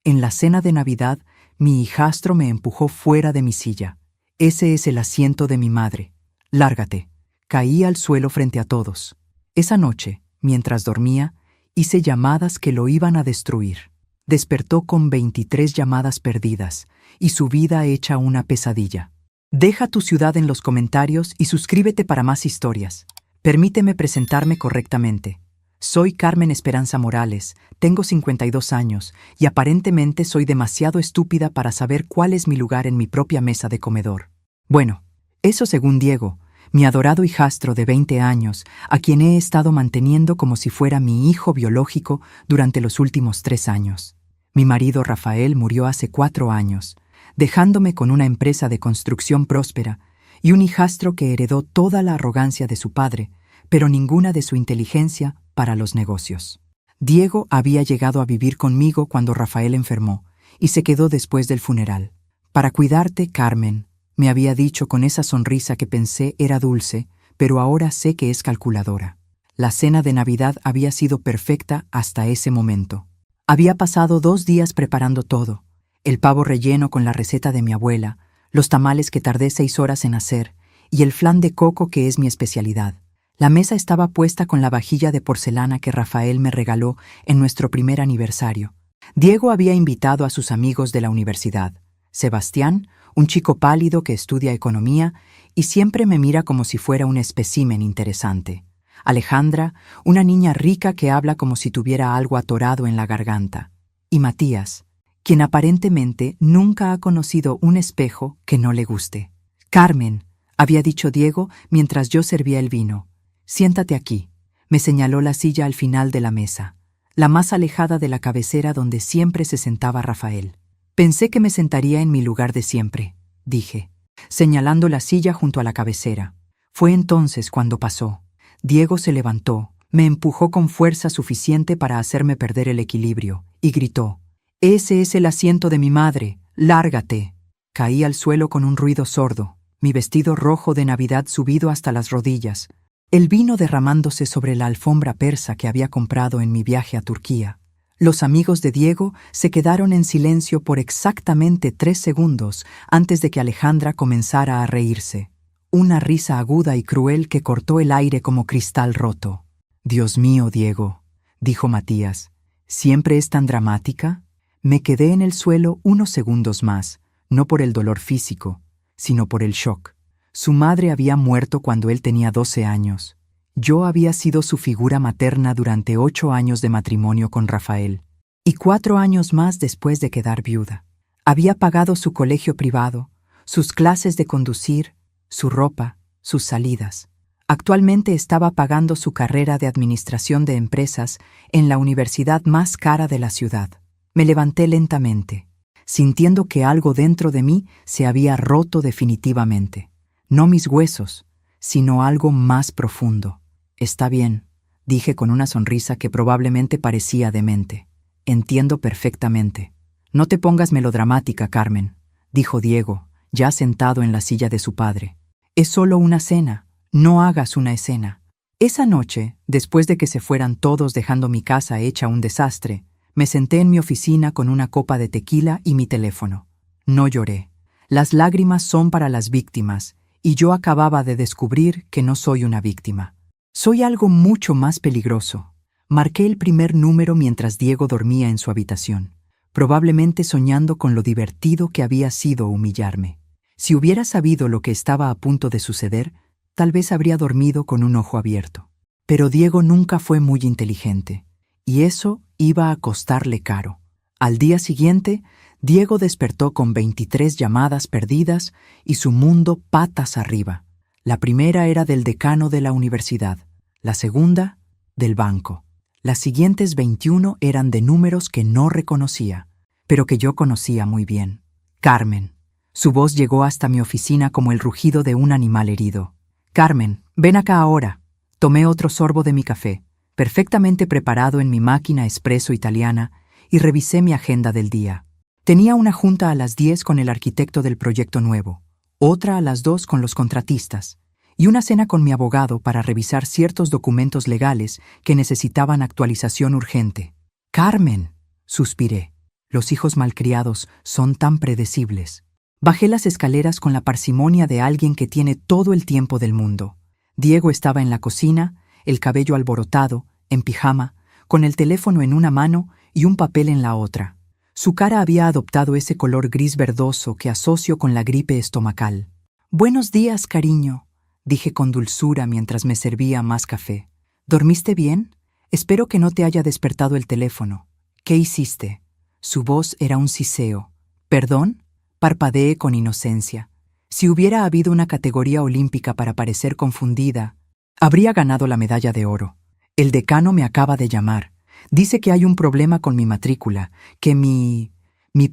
En la cena de Navidad, mi hijastro me empujó fuera de mi silla. Ese es el asiento de mi madre. Lárgate. Caí al suelo frente a todos. Esa noche, mientras dormía, hice llamadas que lo iban a destruir. Despertó con 23 llamadas perdidas y su vida hecha una pesadilla. Deja tu ciudad en los comentarios y suscríbete para más historias. Permíteme presentarme correctamente. Soy Carmen Esperanza Morales, tengo 52 años y aparentemente soy demasiado estúpida para saber cuál es mi lugar en mi propia mesa de comedor. Bueno, eso según Diego, mi adorado hijastro de 20 años, a quien he estado manteniendo como si fuera mi hijo biológico durante los últimos 3 años. Mi marido Rafael murió hace 4 años, dejándome con una empresa de construcción próspera y un hijastro que heredó toda la arrogancia de su padre, pero ninguna de su inteligencia para los negocios. Diego había llegado a vivir conmigo cuando Rafael enfermó y se quedó después del funeral. Para cuidarte, Carmen, me había dicho con esa sonrisa que pensé era dulce, pero ahora sé que es calculadora. La cena de Navidad había sido perfecta hasta ese momento. Había pasado 2 días preparando todo: el pavo relleno con la receta de mi abuela, los tamales que tardé 6 horas en hacer y el flan de coco que es mi especialidad. La mesa estaba puesta con la vajilla de porcelana que Rafael me regaló en nuestro primer aniversario. Diego había invitado a sus amigos de la universidad: Sebastián, un chico pálido que estudia economía y siempre me mira como si fuera un espécimen interesante; Alejandra, una niña rica que habla como si tuviera algo atorado en la garganta; y Matías, quien aparentemente nunca ha conocido un espejo que no le guste. «Carmen», había dicho Diego mientras yo servía el vino, «siéntate aquí». Me señaló la silla al final de la mesa, la más alejada de la cabecera donde siempre se sentaba Rafael. «Pensé que me sentaría en mi lugar de siempre», dije, señalando la silla junto a la cabecera. Fue entonces cuando pasó. Diego se levantó, me empujó con fuerza suficiente para hacerme perder el equilibrio y gritó: «Ese es el asiento de mi madre, lárgate». Caí al suelo con un ruido sordo, mi vestido rojo de Navidad subido hasta las rodillas, el vino derramándose sobre la alfombra persa que había comprado en mi viaje a Turquía. Los amigos de Diego se quedaron en silencio por exactamente 3 segundos antes de que Alejandra comenzara a reírse. Una risa aguda y cruel que cortó el aire como cristal roto. «Dios mío, Diego», dijo Matías, «¿siempre es tan dramática?». Me quedé en el suelo unos segundos más, no por el dolor físico, sino por el shock. Su madre había muerto cuando él tenía 12 años. Yo había sido su figura materna durante 8 años de matrimonio con Rafael, y 4 años más después de quedar viuda. Había pagado su colegio privado, sus clases de conducir, su ropa, sus salidas. Actualmente estaba pagando su carrera de administración de empresas en la universidad más cara de la ciudad. Me levanté lentamente, sintiendo que algo dentro de mí se había roto definitivamente. No mis huesos, sino algo más profundo. «Está bien», dije con una sonrisa que probablemente parecía demente. «Entiendo perfectamente». «No te pongas melodramática, Carmen», dijo Diego, ya sentado en la silla de su padre. «Es solo una cena, no hagas una escena». Esa noche, después de que se fueran todos dejando mi casa hecha un desastre, me senté en mi oficina con una copa de tequila y mi teléfono. No lloré. Las lágrimas son para las víctimas, y yo acababa de descubrir que no soy una víctima. Soy algo mucho más peligroso. Marqué el primer número mientras Diego dormía en su habitación, probablemente soñando con lo divertido que había sido humillarme. Si hubiera sabido lo que estaba a punto de suceder, tal vez habría dormido con un ojo abierto. Pero Diego nunca fue muy inteligente, y eso iba a costarle caro. Al día siguiente, Diego despertó con 23 llamadas perdidas y su mundo patas arriba. La primera era del decano de la universidad, la segunda, del banco. Las siguientes 21 eran de números que no reconocía, pero que yo conocía muy bien. «Carmen». Su voz llegó hasta mi oficina como el rugido de un animal herido. «Carmen, ven acá ahora». Tomé otro sorbo de mi café, perfectamente preparado en mi máquina espresso italiana, y revisé mi agenda del día. Tenía una junta a las 10 con el arquitecto del proyecto nuevo, otra a las 2 con los contratistas, y una cena con mi abogado para revisar ciertos documentos legales que necesitaban actualización urgente. «Carmen», suspiré. Los hijos malcriados son tan predecibles. Bajé las escaleras con la parsimonia de alguien que tiene todo el tiempo del mundo. Diego estaba en la cocina, el cabello alborotado, en pijama, con el teléfono en una mano y un papel en la otra. Su cara había adoptado ese color gris verdoso que asocio con la gripe estomacal. «Buenos días, cariño», dije con dulzura mientras me servía más café. «¿Dormiste bien? Espero que no te haya despertado el teléfono. ¿Qué hiciste?» Su voz era un siseo. «¿Perdón?» Parpadeé con inocencia. Si hubiera habido una categoría olímpica para parecer confundida, habría ganado la medalla de oro. El decano me acaba de llamar. Dice que hay un problema con mi matrícula, que mi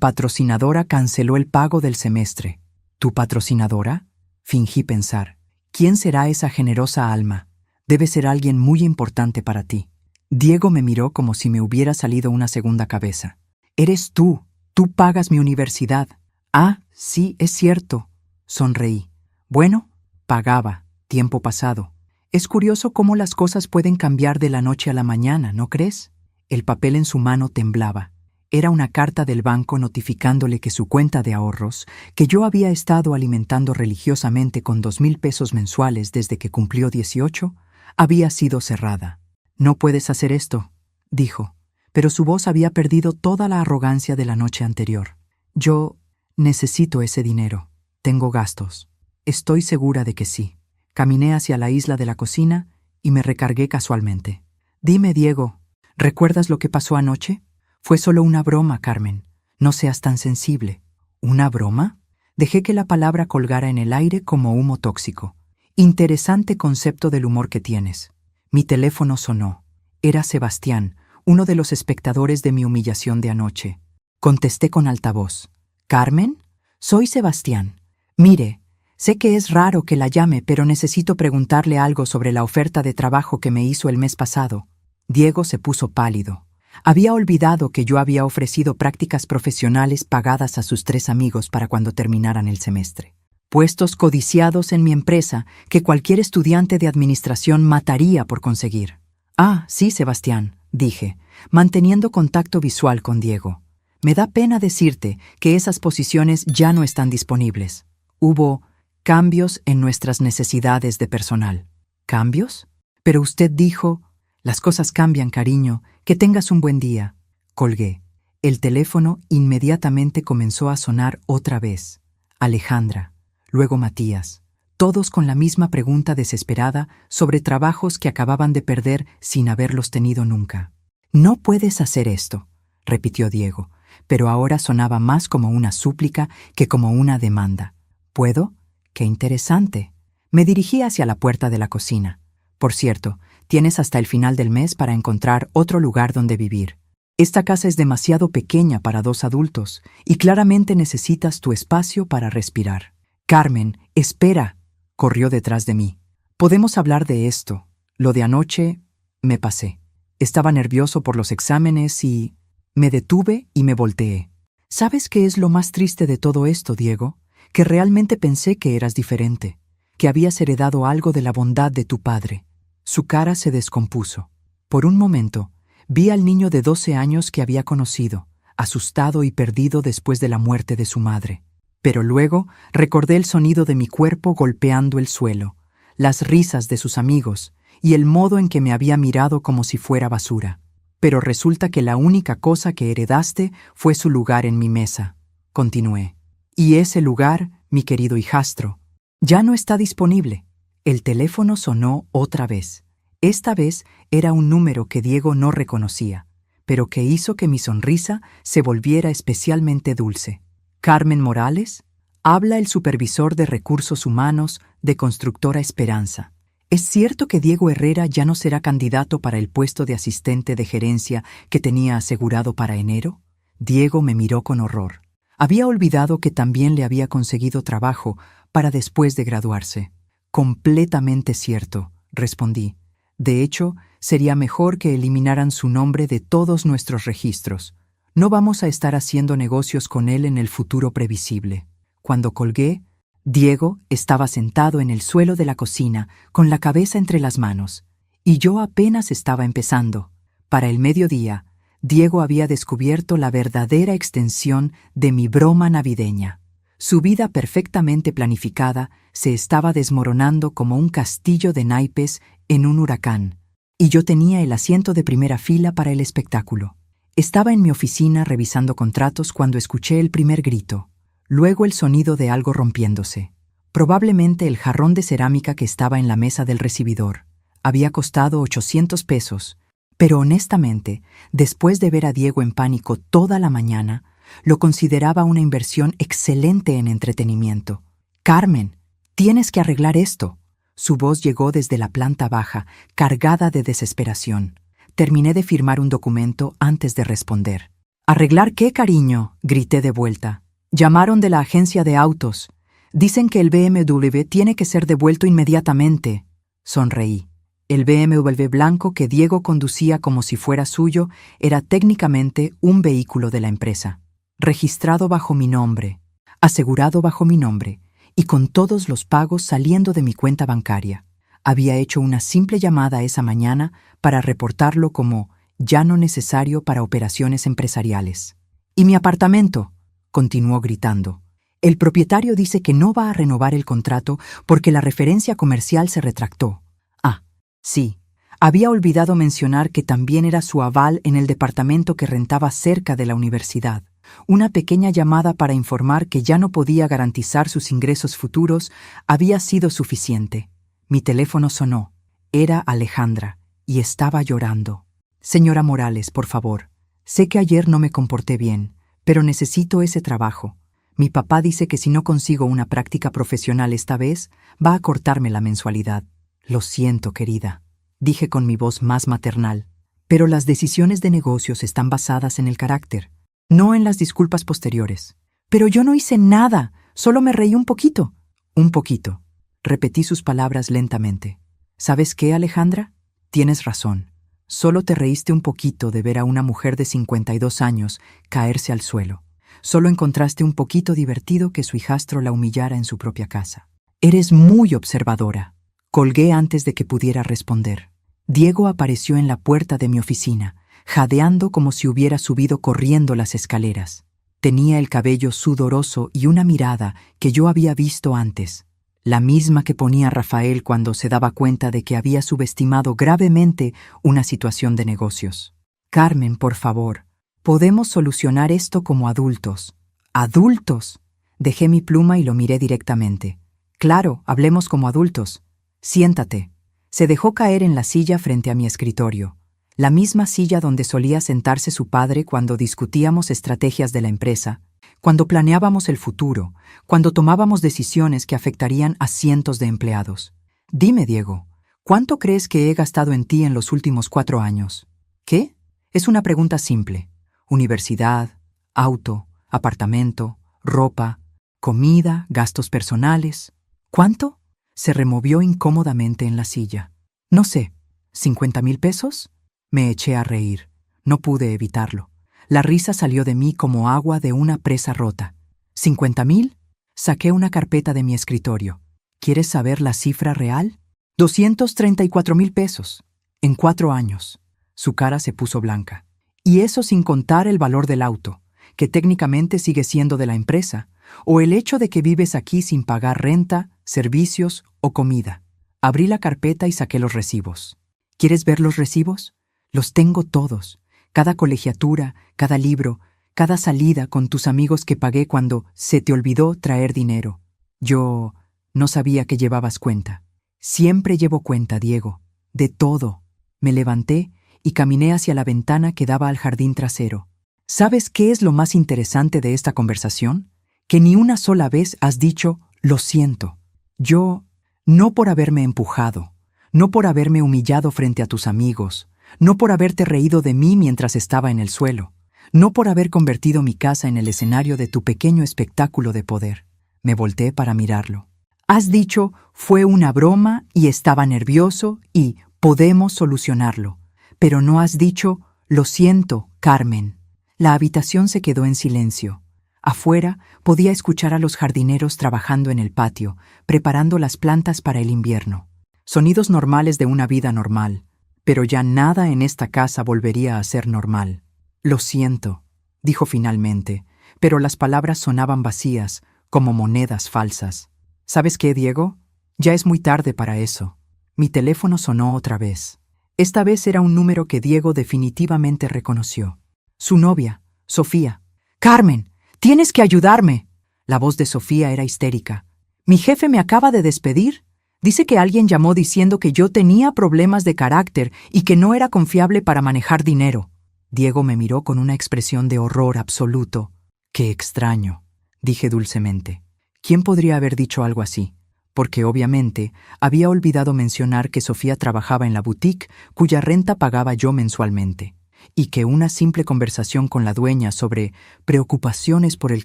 patrocinadora canceló el pago del semestre. ¿Tu patrocinadora? Fingí pensar. ¿Quién será esa generosa alma? Debe ser alguien muy importante para ti. Diego me miró como si me hubiera salido una segunda cabeza. Eres tú. Tú pagas mi universidad. Ah, sí, es cierto. Sonreí. Bueno, pagaba, tiempo pasado. Es curioso cómo las cosas pueden cambiar de la noche a la mañana, ¿no crees? El papel en su mano temblaba. Era una carta del banco notificándole que su cuenta de ahorros, que yo había estado alimentando religiosamente con 2,000 pesos mensuales desde que cumplió 18, había sido cerrada. «No puedes hacer esto», dijo, pero su voz había perdido toda la arrogancia de la noche anterior. «Yo necesito ese dinero. Tengo gastos». «Estoy segura de que sí». Caminé hacia la isla de la cocina y me recargué casualmente. «Dime, Diego, ¿recuerdas lo que pasó anoche? Fue solo una broma, Carmen. No seas tan sensible». «¿Una broma?» Dejé que la palabra colgara en el aire como humo tóxico. Interesante concepto del humor que tienes. Mi teléfono sonó. Era Sebastián, uno de los espectadores de mi humillación de anoche. Contesté con altavoz. «¿Carmen? Soy Sebastián. Mire, sé que es raro que la llame, pero necesito preguntarle algo sobre la oferta de trabajo que me hizo el mes pasado». Diego se puso pálido. Había olvidado que yo había ofrecido prácticas profesionales pagadas a sus 3 amigos para cuando terminaran el semestre. Puestos codiciados en mi empresa que cualquier estudiante de administración mataría por conseguir. «Ah, sí, Sebastián», dije, manteniendo contacto visual con Diego. «Me da pena decirte que esas posiciones ya no están disponibles. Hubo cambios en nuestras necesidades de personal». «¿Cambios? Pero usted dijo...» «Las cosas cambian, cariño. Que tengas un buen día». Colgué. El teléfono inmediatamente comenzó a sonar otra vez. Alejandra, luego Matías, todos con la misma pregunta desesperada sobre trabajos que acababan de perder sin haberlos tenido nunca. «No puedes hacer esto», repitió Diego, pero ahora sonaba más como una súplica que como una demanda. «¿Puedo? ¡Qué interesante!». Me dirigí hacia la puerta de la cocina. «Por cierto, tienes hasta el final del mes para encontrar otro lugar donde vivir. Esta casa es demasiado pequeña para 2 adultos y claramente necesitas tu espacio para respirar». «Carmen, espera», corrió detrás de mí. «Podemos hablar de esto. Lo de anoche, me pasé. Estaba nervioso por los exámenes y...». Me detuve y me volteé. «¿Sabes qué es lo más triste de todo esto, Diego? Que realmente pensé que eras diferente, que habías heredado algo de la bondad de tu padre». Su cara se descompuso. Por un momento, vi al niño de 12 años que había conocido, asustado y perdido después de la muerte de su madre. Pero luego recordé el sonido de mi cuerpo golpeando el suelo, las risas de sus amigos y el modo en que me había mirado como si fuera basura. «Pero resulta que la única cosa que heredaste fue su lugar en mi mesa», continué. «Y ese lugar, mi querido hijastro, ya no está disponible». El teléfono sonó otra vez. Esta vez era un número que Diego no reconocía, pero que hizo que mi sonrisa se volviera especialmente dulce. «Carmen Morales, habla el supervisor de recursos humanos de Constructora Esperanza. ¿Es cierto que Diego Herrera ya no será candidato para el puesto de asistente de gerencia que tenía asegurado para enero?» Diego me miró con horror. Había olvidado que también le había conseguido trabajo para después de graduarse. «Completamente cierto», respondí. «De hecho, sería mejor que eliminaran su nombre de todos nuestros registros. No vamos a estar haciendo negocios con él en el futuro previsible». Cuando colgué, Diego estaba sentado en el suelo de la cocina con la cabeza entre las manos, y yo apenas estaba empezando. Para el mediodía, Diego había descubierto la verdadera extensión de mi broma navideña. Su vida perfectamente planificada se estaba desmoronando como un castillo de naipes en un huracán, y yo tenía el asiento de primera fila para el espectáculo. Estaba en mi oficina revisando contratos cuando escuché el primer grito, luego el sonido de algo rompiéndose. Probablemente el jarrón de cerámica que estaba en la mesa del recibidor. Había costado 800 pesos, pero honestamente, después de ver a Diego en pánico toda la mañana, lo consideraba una inversión excelente en entretenimiento. «Carmen, tienes que arreglar esto». Su voz llegó desde la planta baja, cargada de desesperación. Terminé de firmar un documento antes de responder. «¿Arreglar qué, cariño?», grité de vuelta. «Llamaron de la agencia de autos. Dicen que el BMW tiene que ser devuelto inmediatamente». Sonreí. El BMW blanco que Diego conducía como si fuera suyo era técnicamente un vehículo de la empresa. Registrado bajo mi nombre, asegurado bajo mi nombre, y con todos los pagos saliendo de mi cuenta bancaria. Había hecho una simple llamada esa mañana para reportarlo como ya no necesario para operaciones empresariales. «¿Y mi apartamento?», continuó gritando. «El propietario dice que no va a renovar el contrato porque la referencia comercial se retractó». Ah, sí. Había olvidado mencionar que también era su aval en el departamento que rentaba cerca de la universidad. Una pequeña llamada para informar que ya no podía garantizar sus ingresos futuros había sido suficiente. Mi teléfono sonó. Era Alejandra, y estaba llorando. «Señora Morales, por favor, sé que ayer no me comporté bien, pero necesito ese trabajo. Mi papá dice que si no consigo una práctica profesional esta vez, va a cortarme la mensualidad». «Lo siento, querida», dije con mi voz más maternal, «pero las decisiones de negocios están basadas en el carácter, no en las disculpas posteriores». «Pero yo no hice nada, solo me reí un poquito». «Un poquito», repetí sus palabras lentamente. «¿Sabes qué, Alejandra? Tienes razón. Solo te reíste un poquito de ver a una mujer de 52 años caerse al suelo. Solo encontraste un poquito divertido que su hijastro la humillara en su propia casa. Eres muy observadora». Colgué antes de que pudiera responder. Diego apareció en la puerta de mi oficina, jadeando como si hubiera subido corriendo las escaleras. Tenía el cabello sudoroso y una mirada que yo había visto antes, la misma que ponía Rafael cuando se daba cuenta de que había subestimado gravemente una situación de negocios. «Carmen, por favor, podemos solucionar esto como adultos». «¿Adultos?». Dejé mi pluma y lo miré directamente. «Claro, hablemos como adultos. Siéntate». Se dejó caer en la silla frente a mi escritorio, la misma silla donde solía sentarse su padre cuando discutíamos estrategias de la empresa, cuando planeábamos el futuro, cuando tomábamos decisiones que afectarían a cientos de empleados. «Dime, Diego, ¿cuánto crees que he gastado en ti en los últimos 4 años?» «¿Qué?». Es una pregunta simple. Universidad, auto, apartamento, ropa, comida, gastos personales. ¿Cuánto? Se removió incómodamente en la silla. «No sé, ¿50,000 pesos?» Me eché a reír. No pude evitarlo. La risa salió de mí como agua de una presa rota. «¿50,000?» Saqué una carpeta de mi escritorio. ¿Quieres saber la cifra real? 234,000 pesos. En 4 años. Su cara se puso blanca. Y eso sin contar el valor del auto, que técnicamente sigue siendo de la empresa, o el hecho de que vives aquí sin pagar renta, servicios o comida. Abrí la carpeta y saqué los recibos. ¿Quieres ver los recibos? Los tengo todos. Cada colegiatura, cada libro, cada salida con tus amigos que pagué cuando se te olvidó traer dinero. Yo no sabía que llevabas cuenta. Siempre llevo cuenta, Diego. De todo». Me levanté y caminé hacia la ventana que daba al jardín trasero. ¿Sabes qué es lo más interesante de esta conversación? Que ni una sola vez has dicho «lo siento». Yo, no por haberme empujado, no por haberme humillado frente a tus amigos, no por haberte reído de mí mientras estaba en el suelo, no por haber convertido mi casa en el escenario de tu pequeño espectáculo de poder. Me volteé para mirarlo. Has dicho «fue una broma y estaba nervioso y podemos solucionarlo», pero no has dicho «lo siento, Carmen». La habitación se quedó en silencio. Afuera podía escuchar a los jardineros trabajando en el patio, preparando las plantas para el invierno. Sonidos normales de una vida normal, pero ya nada en esta casa volvería a ser normal. Lo siento, dijo finalmente, pero las palabras sonaban vacías, como monedas falsas. ¿Sabes qué, Diego? Ya es muy tarde para eso. Mi teléfono sonó otra vez. Esta vez era un número que Diego definitivamente reconoció. Su novia, Sofía. «Carmen, tienes que ayudarme». La voz de Sofía era histérica. «Mi jefe me acaba de despedir. Dice que alguien llamó diciendo que yo tenía problemas de carácter y que no era confiable para manejar dinero». Diego me miró con una expresión de horror absoluto. «Qué extraño», dije dulcemente. ¿Quién podría haber dicho algo así? Porque obviamente había olvidado mencionar que Sofía trabajaba en la boutique cuya renta pagaba yo mensualmente, y que una simple conversación con la dueña sobre preocupaciones por el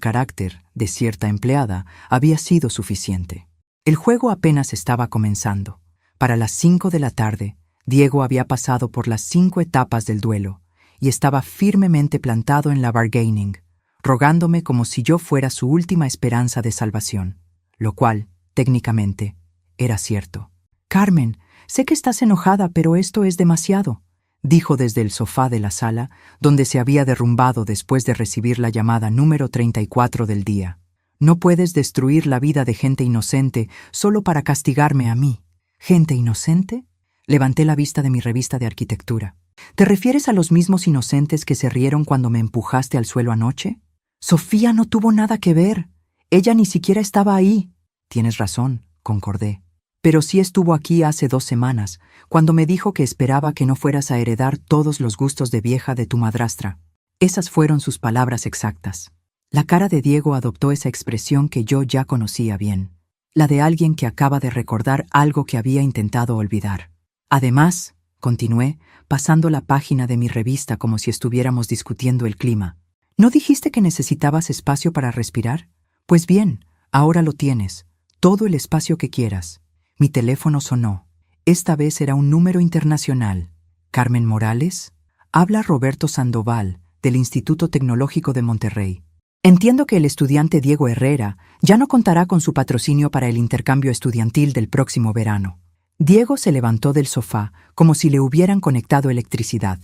carácter de cierta empleada había sido suficiente. El juego apenas estaba comenzando. Para las 5 de la tarde, Diego había pasado por las 5 etapas del duelo y estaba firmemente plantado en la bargaining, rogándome como si yo fuera su última esperanza de salvación, lo cual, técnicamente, era cierto. «Carmen, sé que estás enojada, pero esto es demasiado», dijo desde el sofá de la sala, donde se había derrumbado después de recibir la llamada número 34 del día. «No puedes destruir la vida de gente inocente solo para castigarme a mí». «¿Gente inocente?». Levanté la vista de mi revista de arquitectura. «¿Te refieres a los mismos inocentes que se rieron cuando me empujaste al suelo anoche?». «Sofía no tuvo nada que ver. Ella ni siquiera estaba ahí». «Tienes razón», concordé. «Pero sí estuvo aquí hace 2 semanas, cuando me dijo que esperaba que no fueras a heredar todos los gustos de vieja de tu madrastra». Esas fueron sus palabras exactas. La cara de Diego adoptó esa expresión que yo ya conocía bien, la de alguien que acaba de recordar algo que había intentado olvidar. «Además», continué, pasando la página de mi revista como si estuviéramos discutiendo el clima, «¿no dijiste que necesitabas espacio para respirar? Pues bien, ahora lo tienes, todo el espacio que quieras». Mi teléfono sonó. Esta vez era un número internacional. «¿Carmen Morales?». «Habla Roberto Sandoval, del Instituto Tecnológico de Monterrey. Entiendo que el estudiante Diego Herrera ya no contará con su patrocinio para el intercambio estudiantil del próximo verano». Diego se levantó del sofá como si le hubieran conectado electricidad.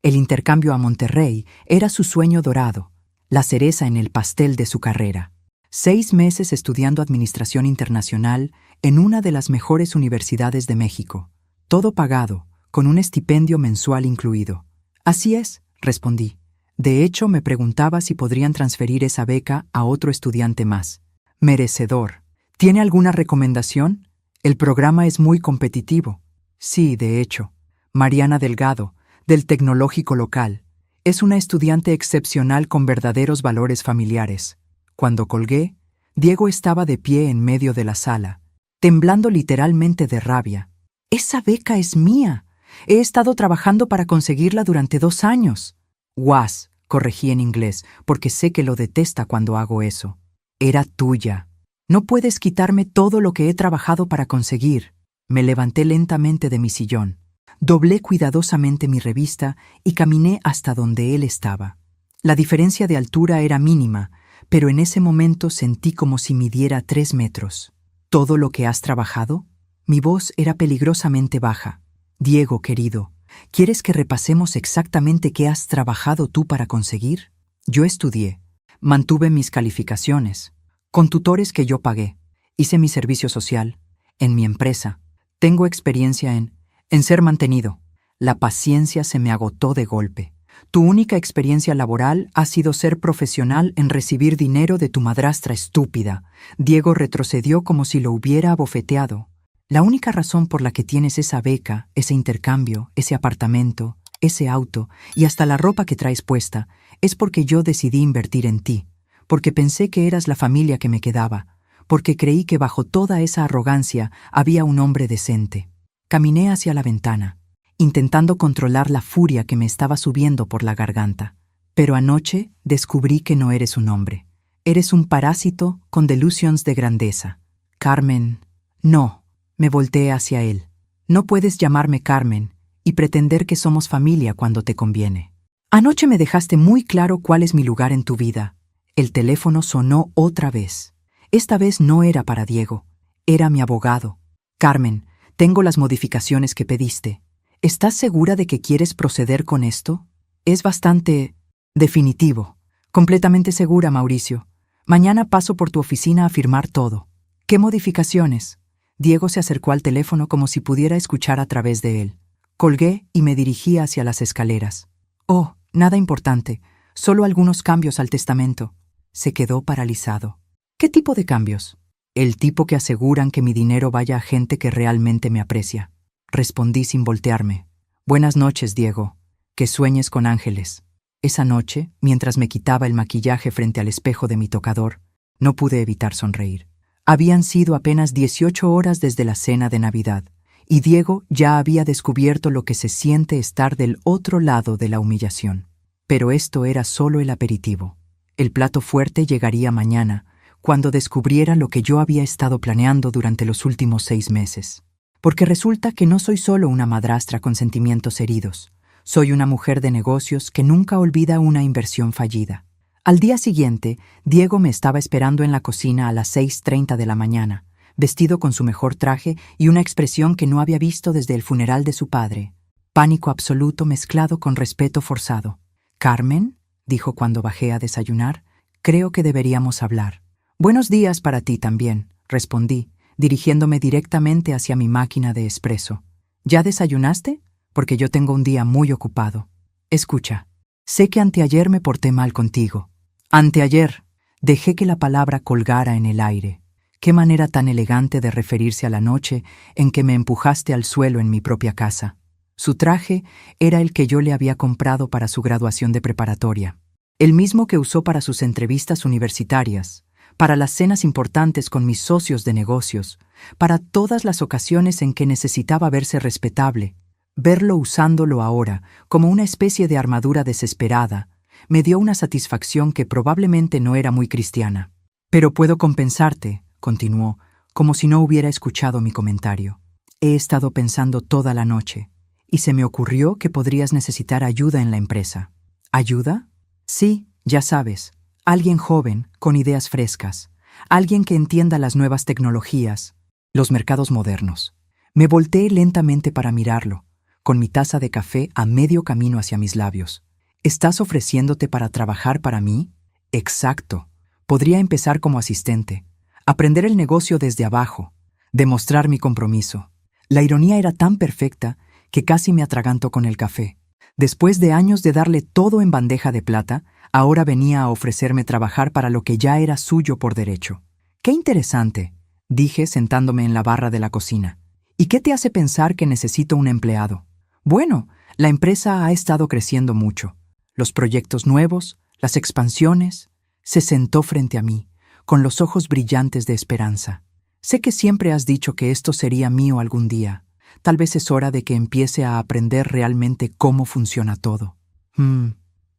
El intercambio a Monterrey era su sueño dorado, la cereza en el pastel de su carrera. 6 meses estudiando Administración Internacional en una de las mejores universidades de México. Todo pagado, con un estipendio mensual incluido. «Así es», respondí. De hecho, me preguntaba si podrían transferir esa beca a otro estudiante más. «Merecedor. ¿Tiene alguna recomendación? El programa es muy competitivo». «Sí, de hecho. Mariana Delgado, del Tecnológico local. Es una estudiante excepcional con verdaderos valores familiares». Cuando colgué, Diego estaba de pie en medio de la sala, temblando literalmente de rabia. «Esa beca es mía. He estado trabajando para conseguirla durante 2 años». «Was», corregí en inglés, porque sé que lo detesta cuando hago eso. «Era tuya. No puedes quitarme todo lo que he trabajado para conseguir». Me levanté lentamente de mi sillón, doblé cuidadosamente mi revista y caminé hasta donde él estaba. La diferencia de altura era mínima, pero en ese momento sentí como si midiera 3 metros. «¿Todo lo que has trabajado?». Mi voz era peligrosamente baja. «Diego, querido, ¿quieres que repasemos exactamente qué has trabajado tú para conseguir?». Yo estudié, mantuve mis calificaciones, con tutores que yo pagué, hice mi servicio social, en mi empresa, tengo experiencia en ser mantenido. La paciencia se me agotó de golpe. «Tu única experiencia laboral ha sido ser profesional en recibir dinero de tu madrastra estúpida». Diego retrocedió como si lo hubiera abofeteado. «La única razón por la que tienes esa beca, ese intercambio, ese apartamento, ese auto y hasta la ropa que traes puesta es porque yo decidí invertir en ti, porque pensé que eras la familia que me quedaba, porque creí que bajo toda esa arrogancia había un hombre decente». Caminé hacia la ventana, intentando controlar la furia que me estaba subiendo por la garganta. «Pero anoche descubrí que no eres un hombre. Eres un parásito con delusions de grandeza. Carmen». «No», me volteé hacia él. «No puedes llamarme Carmen y pretender que somos familia cuando te conviene. Anoche me dejaste muy claro cuál es mi lugar en tu vida». El teléfono sonó otra vez. Esta vez no era para Diego, era mi abogado. «Carmen, tengo las modificaciones que pediste. ¿Estás segura de que quieres proceder con esto? Es bastante Definitivo. Completamente segura, Mauricio. Mañana paso por tu oficina a firmar todo. ¿Qué modificaciones? Diego se acercó al teléfono como si pudiera escuchar a través de él. Colgué y me dirigí hacia las escaleras. Oh, nada importante. Solo algunos cambios al testamento. Se quedó paralizado. ¿Qué tipo de cambios? El tipo que aseguran que mi dinero vaya a gente que realmente me aprecia. Respondí sin voltearme. Buenas noches, Diego. Que sueñes con ángeles. Esa noche, mientras me quitaba el maquillaje frente al espejo de mi tocador, no pude evitar sonreír. Habían sido apenas 18 horas desde la cena de Navidad, y Diego ya había descubierto lo que se siente estar del otro lado de la humillación. Pero esto era solo el aperitivo. El plato fuerte llegaría mañana, cuando descubriera lo que yo había estado planeando durante los últimos 6 meses. Porque resulta que no soy solo una madrastra con sentimientos heridos. Soy una mujer de negocios que nunca olvida una inversión fallida. Al día siguiente, Diego me estaba esperando en la cocina a las 6:30 de la mañana, vestido con su mejor traje y una expresión que no había visto desde el funeral de su padre. Pánico absoluto mezclado con respeto forzado. «Carmen», dijo cuando bajé a desayunar, «creo que deberíamos hablar». «Buenos días para ti también», respondí, dirigiéndome directamente hacia mi máquina de espresso. «¿Ya desayunaste? Porque yo tengo un día muy ocupado. Escucha, sé que anteayer me porté mal contigo. Anteayer, dejé que la palabra colgara en el aire. Qué manera tan elegante de referirse a la noche en que me empujaste al suelo en mi propia casa. Su traje era el que yo le había comprado para su graduación de preparatoria, el mismo que usó para sus entrevistas universitarias, para las cenas importantes con mis socios de negocios, para todas las ocasiones en que necesitaba verse respetable. Verlo usándolo ahora, como una especie de armadura desesperada, me dio una satisfacción que probablemente no era muy cristiana. «Pero puedo compensarte», continuó, como si no hubiera escuchado mi comentario. «He estado pensando toda la noche, y se me ocurrió que podrías necesitar ayuda en la empresa». «¿Ayuda?» «Sí, ya sabes, alguien joven, con ideas frescas, alguien que entienda las nuevas tecnologías, los mercados modernos». Me volteé lentamente para mirarlo, con mi taza de café a medio camino hacia mis labios. «¿Estás ofreciéndote para trabajar para mí?» «Exacto. Podría empezar como asistente, aprender el negocio desde abajo, demostrar mi compromiso». La ironía era tan perfecta que casi me atragantó con el café. Después de años de darle todo en bandeja de plata, ahora venía a ofrecerme trabajar para lo que ya era suyo por derecho. «Qué interesante», dije sentándome en la barra de la cocina. «¿Y qué te hace pensar que necesito un empleado?» «Bueno, la empresa ha estado creciendo mucho. Los proyectos nuevos, las expansiones». Se sentó frente a mí, con los ojos brillantes de esperanza. «Sé que siempre has dicho que esto sería mío algún día. Tal vez es hora de que empiece a aprender realmente cómo funciona todo».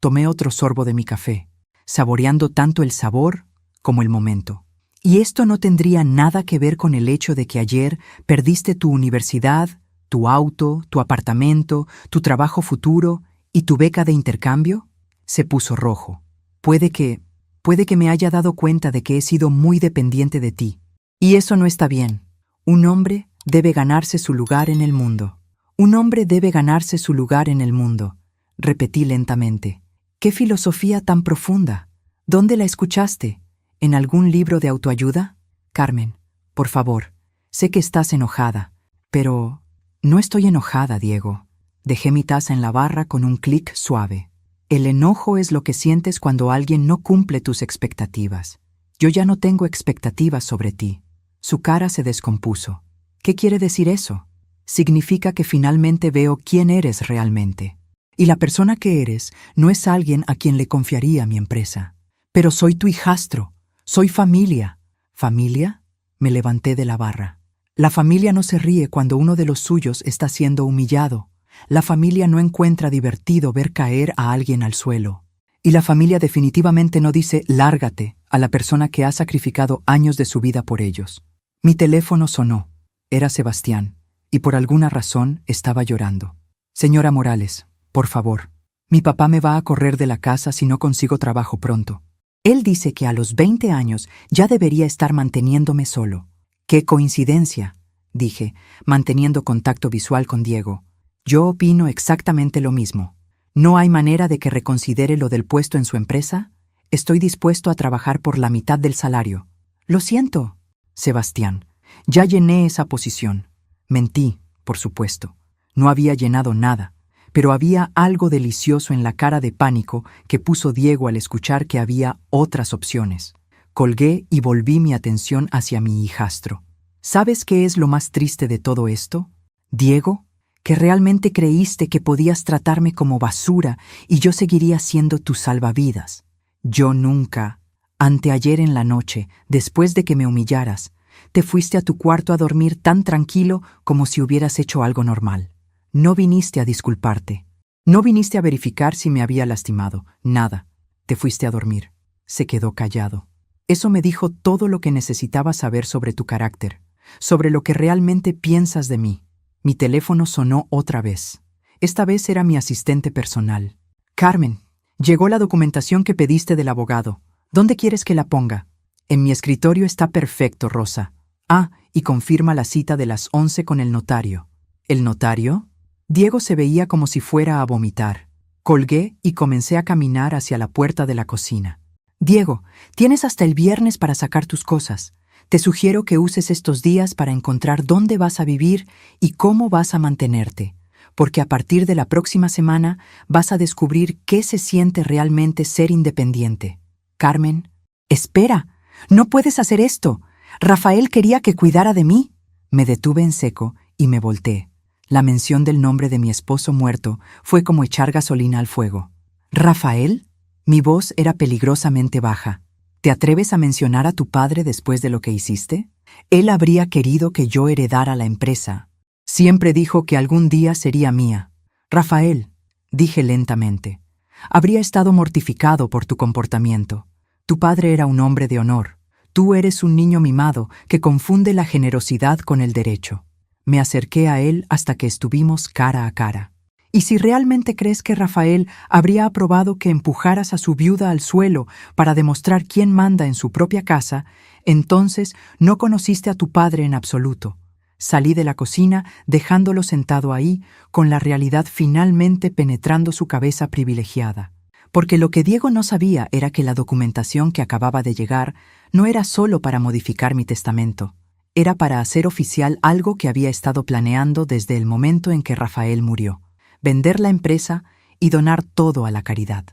Tomé otro sorbo de mi café, saboreando tanto el sabor como el momento. «¿Y esto no tendría nada que ver con el hecho de que ayer perdiste tu universidad, tu auto, tu apartamento, tu trabajo futuro y tu beca de intercambio?» Se puso rojo. Puede que me haya dado cuenta de que he sido muy dependiente de ti. Y eso no está bien. Un hombre debe ganarse su lugar en el mundo. Un hombre debe ganarse su lugar en el mundo», repetí lentamente. «¿Qué filosofía tan profunda? ¿Dónde la escuchaste? ¿En algún libro de autoayuda?» «Carmen, por favor, sé que estás enojada, pero...» «No estoy enojada, Diego». Dejé mi taza en la barra con un clic suave. «El enojo es lo que sientes cuando alguien no cumple tus expectativas. Yo ya no tengo expectativas sobre ti». Su cara se descompuso. «¿Qué quiere decir eso?» «Significa que finalmente veo quién eres realmente. Y la persona que eres no es alguien a quien le confiaría mi empresa. Pero soy tu hijastro. Soy familia». «¿Familia?» Me levanté de la barra. La familia no se ríe cuando uno de los suyos está siendo humillado. La familia no encuentra divertido ver caer a alguien al suelo. Y la familia definitivamente no dice «lárgate» a la persona que ha sacrificado años de su vida por ellos. Mi teléfono sonó. Era Sebastián, y por alguna razón estaba llorando. «Señora Morales, por favor, mi papá me va a correr de la casa si no consigo trabajo pronto. Él dice que a los 20 años ya debería estar manteniéndome solo». «¡Qué coincidencia!», dije, manteniendo contacto visual con Diego. «Yo opino exactamente lo mismo. ¿No hay manera de que reconsidere lo del puesto en su empresa? Estoy dispuesto a trabajar por la mitad del salario. Lo siento, Sebastián. Ya llené esa posición. Mentí, por supuesto. No había llenado nada, pero había algo delicioso en la cara de pánico que puso Diego al escuchar que había otras opciones. Colgué y volví mi atención hacia mi hijastro. ¿Sabes qué es lo más triste de todo esto, Diego? Que realmente creíste que podías tratarme como basura y yo seguiría siendo tu salvavidas. Yo nunca. Anteayer en la noche, después de que me humillaras, te fuiste a tu cuarto a dormir tan tranquilo como si hubieras hecho algo normal. No viniste a disculparte. No viniste a verificar si me había lastimado. Nada. Te fuiste a dormir. Se quedó callado. Eso me dijo todo lo que necesitaba saber sobre tu carácter, sobre lo que realmente piensas de mí. Mi teléfono sonó otra vez. Esta vez era mi asistente personal. Carmen, llegó la documentación que pediste del abogado. ¿Dónde quieres que la ponga? En mi escritorio está perfecto, Rosa. Ah, y confirma la cita de las 11 con el notario. ¿El notario? Diego se veía como si fuera a vomitar. Colgué y comencé a caminar hacia la puerta de la cocina. Diego, tienes hasta el viernes para sacar tus cosas. Te sugiero que uses estos días para encontrar dónde vas a vivir y cómo vas a mantenerte, porque a partir de la próxima semana vas a descubrir qué se siente realmente ser independiente. Carmen, espera, no puedes hacer esto. Rafael quería que cuidara de mí. Me detuve en seco y me volteé. La mención del nombre de mi esposo muerto fue como echar gasolina al fuego. ¿Rafael? Mi voz era peligrosamente baja. ¿Te atreves a mencionar a tu padre después de lo que hiciste? Él habría querido que yo heredara la empresa. Siempre dijo que algún día sería mía. Rafael, dije lentamente, habría estado mortificado por tu comportamiento. Tu padre era un hombre de honor. Tú eres un niño mimado que confunde la generosidad con el derecho. Me acerqué a él hasta que estuvimos cara a cara. ¿Y si realmente crees que Rafael habría aprobado que empujaras a su viuda al suelo para demostrar quién manda en su propia casa, entonces no conociste a tu padre en absoluto? Salí de la cocina dejándolo sentado ahí, con la realidad finalmente penetrando su cabeza privilegiada. Porque lo que Diego no sabía era que la documentación que acababa de llegar no era solo para modificar mi testamento, era para hacer oficial algo que había estado planeando desde el momento en que Rafael murió: vender la empresa y donar todo a la caridad.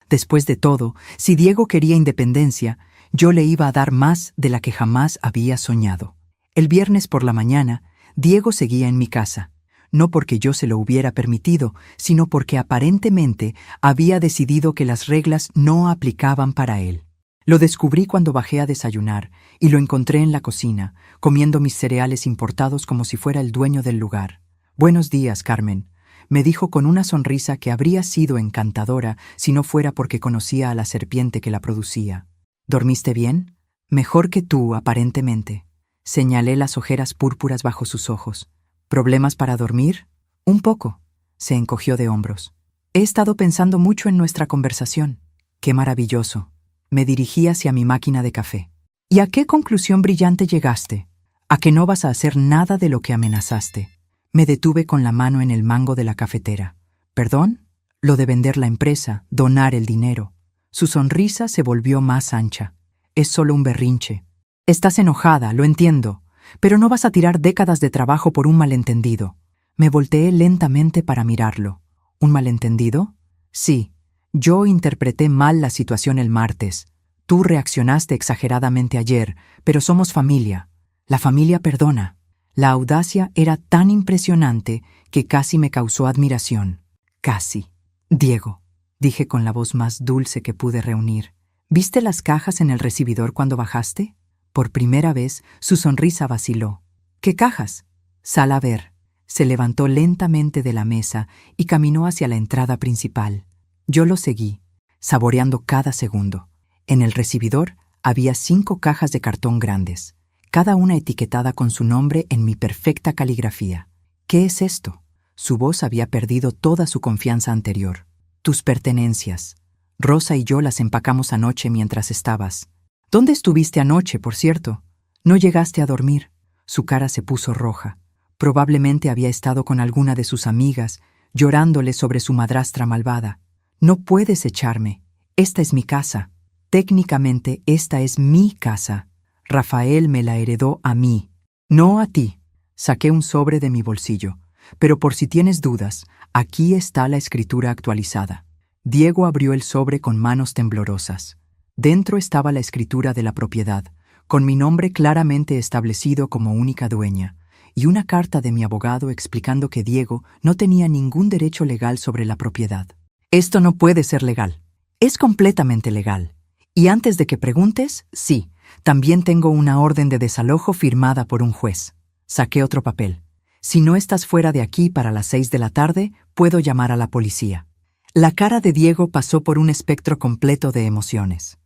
Después de todo, si Diego quería independencia, yo le iba a dar más de la que jamás había soñado. El viernes por la mañana, Diego seguía en mi casa, no porque yo se lo hubiera permitido, sino porque aparentemente había decidido que las reglas no aplicaban para él. Lo descubrí cuando bajé a desayunar y lo encontré en la cocina, comiendo mis cereales importados como si fuera el dueño del lugar. «Buenos días, Carmen», me dijo con una sonrisa que habría sido encantadora si no fuera porque conocía a la serpiente que la producía. «¿Dormiste bien?» «Mejor que tú, aparentemente». Señalé las ojeras púrpuras bajo sus ojos. «¿Problemas para dormir?» «Un poco». Se encogió de hombros. «He estado pensando mucho en nuestra conversación». «Qué maravilloso». Me dirigí hacia mi máquina de café. «¿Y a qué conclusión brillante llegaste? ¿A que no vas a hacer nada de lo que amenazaste?» Me detuve con la mano en el mango de la cafetera. «¿Perdón?» «Lo de vender la empresa, donar el dinero». Su sonrisa se volvió más ancha. «Es solo un berrinche. Estás enojada, lo entiendo, pero no vas a tirar décadas de trabajo por un malentendido». Me volteé lentamente para mirarlo. ¿Un malentendido? Sí. Yo interpreté mal la situación el martes. Tú reaccionaste exageradamente ayer, pero somos familia. La familia perdona. La audacia era tan impresionante que casi me causó admiración. Casi. «Diego», dije con la voz más dulce que pude reunir, ¿viste las cajas en el recibidor cuando bajaste? Por primera vez, su sonrisa vaciló. «¿Qué cajas?» «Sal a ver». Se levantó lentamente de la mesa y caminó hacia la entrada principal. Yo lo seguí, saboreando cada segundo. En el recibidor había 5 cajas de cartón grandes, cada una etiquetada con su nombre en mi perfecta caligrafía. «¿Qué es esto?» Su voz había perdido toda su confianza anterior. «Tus pertenencias. Rosa y yo las empacamos anoche mientras estabas». «¿Dónde estuviste anoche, por cierto?» «No llegaste a dormir». Su cara se puso roja. Probablemente había estado con alguna de sus amigas. llorándole sobre su madrastra malvada. No puedes echarme. Esta es mi casa. Técnicamente esta es mi casa. Rafael me la heredó a mí, no a ti. Saqué un sobre de mi bolsillo. Pero por si tienes dudas, aquí está la escritura actualizada. Diego abrió el sobre con manos temblorosas. Dentro estaba la escritura de la propiedad, con mi nombre claramente establecido como única dueña, y una carta de mi abogado explicando que Diego no tenía ningún derecho legal sobre la propiedad. Esto no puede ser legal. Es completamente legal. Y antes de que preguntes, sí, también tengo una orden de desalojo firmada por un juez. Saqué otro papel. Si no estás fuera de aquí para las 6 de la tarde, puedo llamar a la policía. La cara de Diego pasó por un espectro completo de emociones.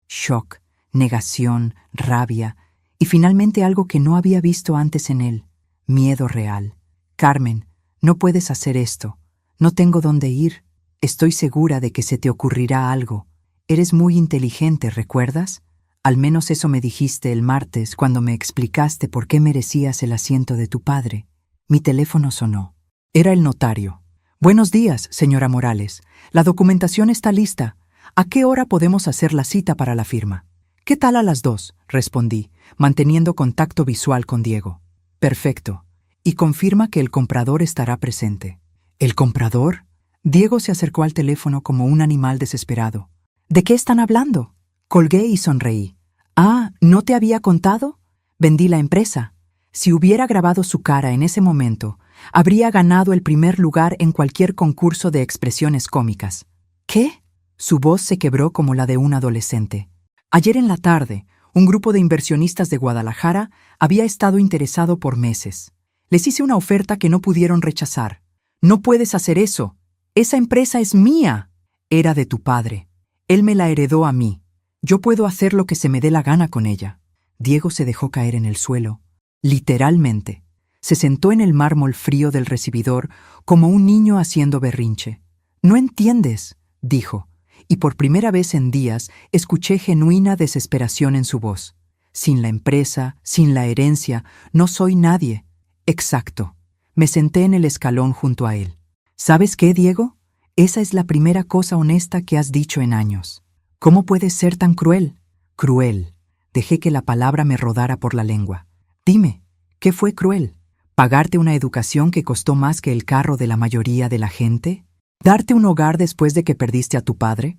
Shock, negación, rabia, y finalmente algo que no había visto antes en él. Miedo real. Carmen, no puedes hacer esto. No tengo dónde ir. Estoy segura de que se te ocurrirá algo. Eres muy inteligente, ¿recuerdas? Al menos eso me dijiste el martes cuando me explicaste por qué merecías el asiento de tu padre. Mi teléfono sonó. Era el notario. Buenos días, señora Morales. La documentación está lista. ¿A qué hora podemos hacer la cita para la firma? ¿Qué tal a las 2? Respondí, manteniendo contacto visual con Diego. Perfecto. Y confirma que el comprador estará presente. ¿El comprador? Diego se acercó al teléfono como un animal desesperado. ¿De qué están hablando? Colgué y sonreí. Ah, ¿no te había contado? Vendí la empresa. Si hubiera grabado su cara en ese momento, habría ganado el primer lugar en cualquier concurso de expresiones cómicas. ¿Qué? Su voz se quebró como la de un adolescente. Ayer en la tarde, un grupo de inversionistas de Guadalajara había estado interesado por meses. Les hice una oferta que no pudieron rechazar. No puedes hacer eso. Esa empresa es mía. Era de tu padre. Él me la heredó a mí. Yo puedo hacer lo que se me dé la gana con ella. Diego se dejó caer en el suelo. Literalmente. Se sentó en el mármol frío del recibidor como un niño haciendo berrinche. «No entiendes», dijo, y por primera vez en días escuché genuina desesperación en su voz. Sin la empresa, sin la herencia, no soy nadie. Exacto. Me senté en el escalón junto a él. ¿Sabes qué, Diego? Esa es la primera cosa honesta que has dicho en años. ¿Cómo puedes ser tan cruel? Cruel. Dejé que la palabra me rodara por la lengua. Dime, ¿qué fue cruel? ¿Pagarte una educación que costó más que el carro de la mayoría de la gente? ¿Darte un hogar después de que perdiste a tu padre?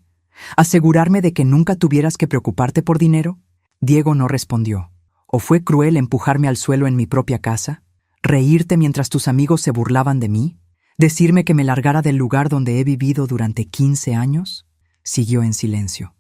¿Asegurarme de que nunca tuvieras que preocuparte por dinero? Diego no respondió. ¿O fue cruel empujarme al suelo en mi propia casa? ¿Reírte mientras tus amigos se burlaban de mí? ¿Decirme que me largara del lugar donde he vivido durante 15 años? Siguió en silencio.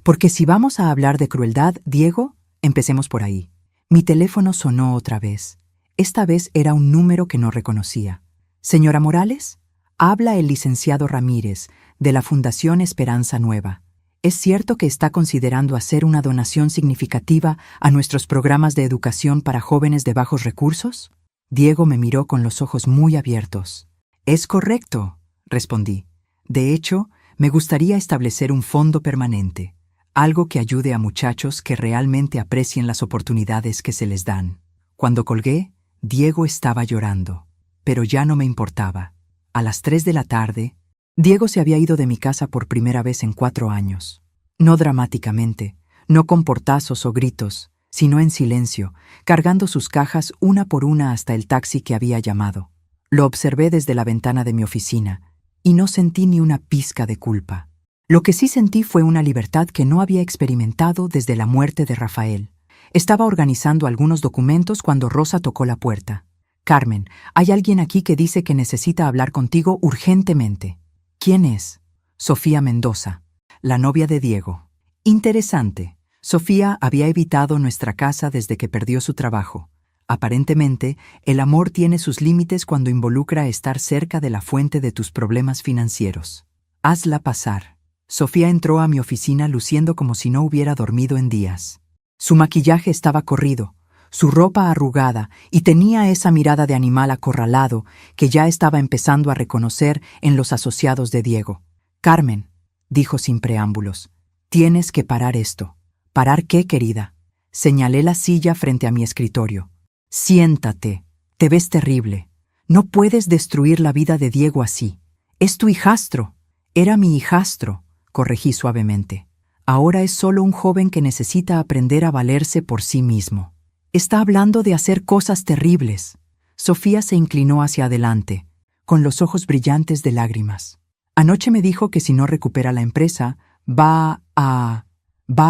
Porque si vamos a hablar de crueldad, Diego, empecemos por ahí. Mi teléfono sonó otra vez. Esta vez era un número que no reconocía. «Señora Morales, habla el licenciado Ramírez, de la Fundación Esperanza Nueva. ¿Es cierto que está considerando hacer una donación significativa a nuestros programas de educación para jóvenes de bajos recursos?» Diego me miró con los ojos muy abiertos. «Es correcto», respondí. «De hecho, me gustaría establecer un fondo permanente, algo que ayude a muchachos que realmente aprecien las oportunidades que se les dan». Cuando colgué, Diego estaba llorando, pero ya no me importaba. A las 3 de la tarde, Diego se había ido de mi casa por primera vez en 4 años. No dramáticamente, no con portazos o gritos, sino en silencio, cargando sus cajas una por una hasta el taxi que había llamado. Lo observé desde la ventana de mi oficina, y no sentí ni una pizca de culpa. Lo que sí sentí fue una libertad que no había experimentado desde la muerte de Rafael. Estaba organizando algunos documentos cuando Rosa tocó la puerta. «Carmen, hay alguien aquí que dice que necesita hablar contigo urgentemente». «¿Quién es?» «Sofía Mendoza, la novia de Diego». Interesante. Sofía había evitado nuestra casa desde que perdió su trabajo. Aparentemente, el amor tiene sus límites cuando involucra estar cerca de la fuente de tus problemas financieros. «Hazla pasar». Sofía entró a mi oficina luciendo como si no hubiera dormido en días. Su maquillaje estaba corrido, su ropa arrugada, y tenía esa mirada de animal acorralado que ya estaba empezando a reconocer en los asociados de Diego. «Carmen», dijo sin preámbulos, «tienes que parar esto». «¿Parar qué, querida?» Señalé la silla frente a mi escritorio. «Siéntate. Te ves terrible. No puedes destruir la vida de Diego así. Es tu hijastro. Era mi hijastro, corregí suavemente. Ahora es solo un joven que necesita aprender a valerse por sí mismo. Está hablando de hacer cosas terribles. Sofía se inclinó hacia adelante, con los ojos brillantes de lágrimas. Anoche me dijo que si no recupera la empresa, va a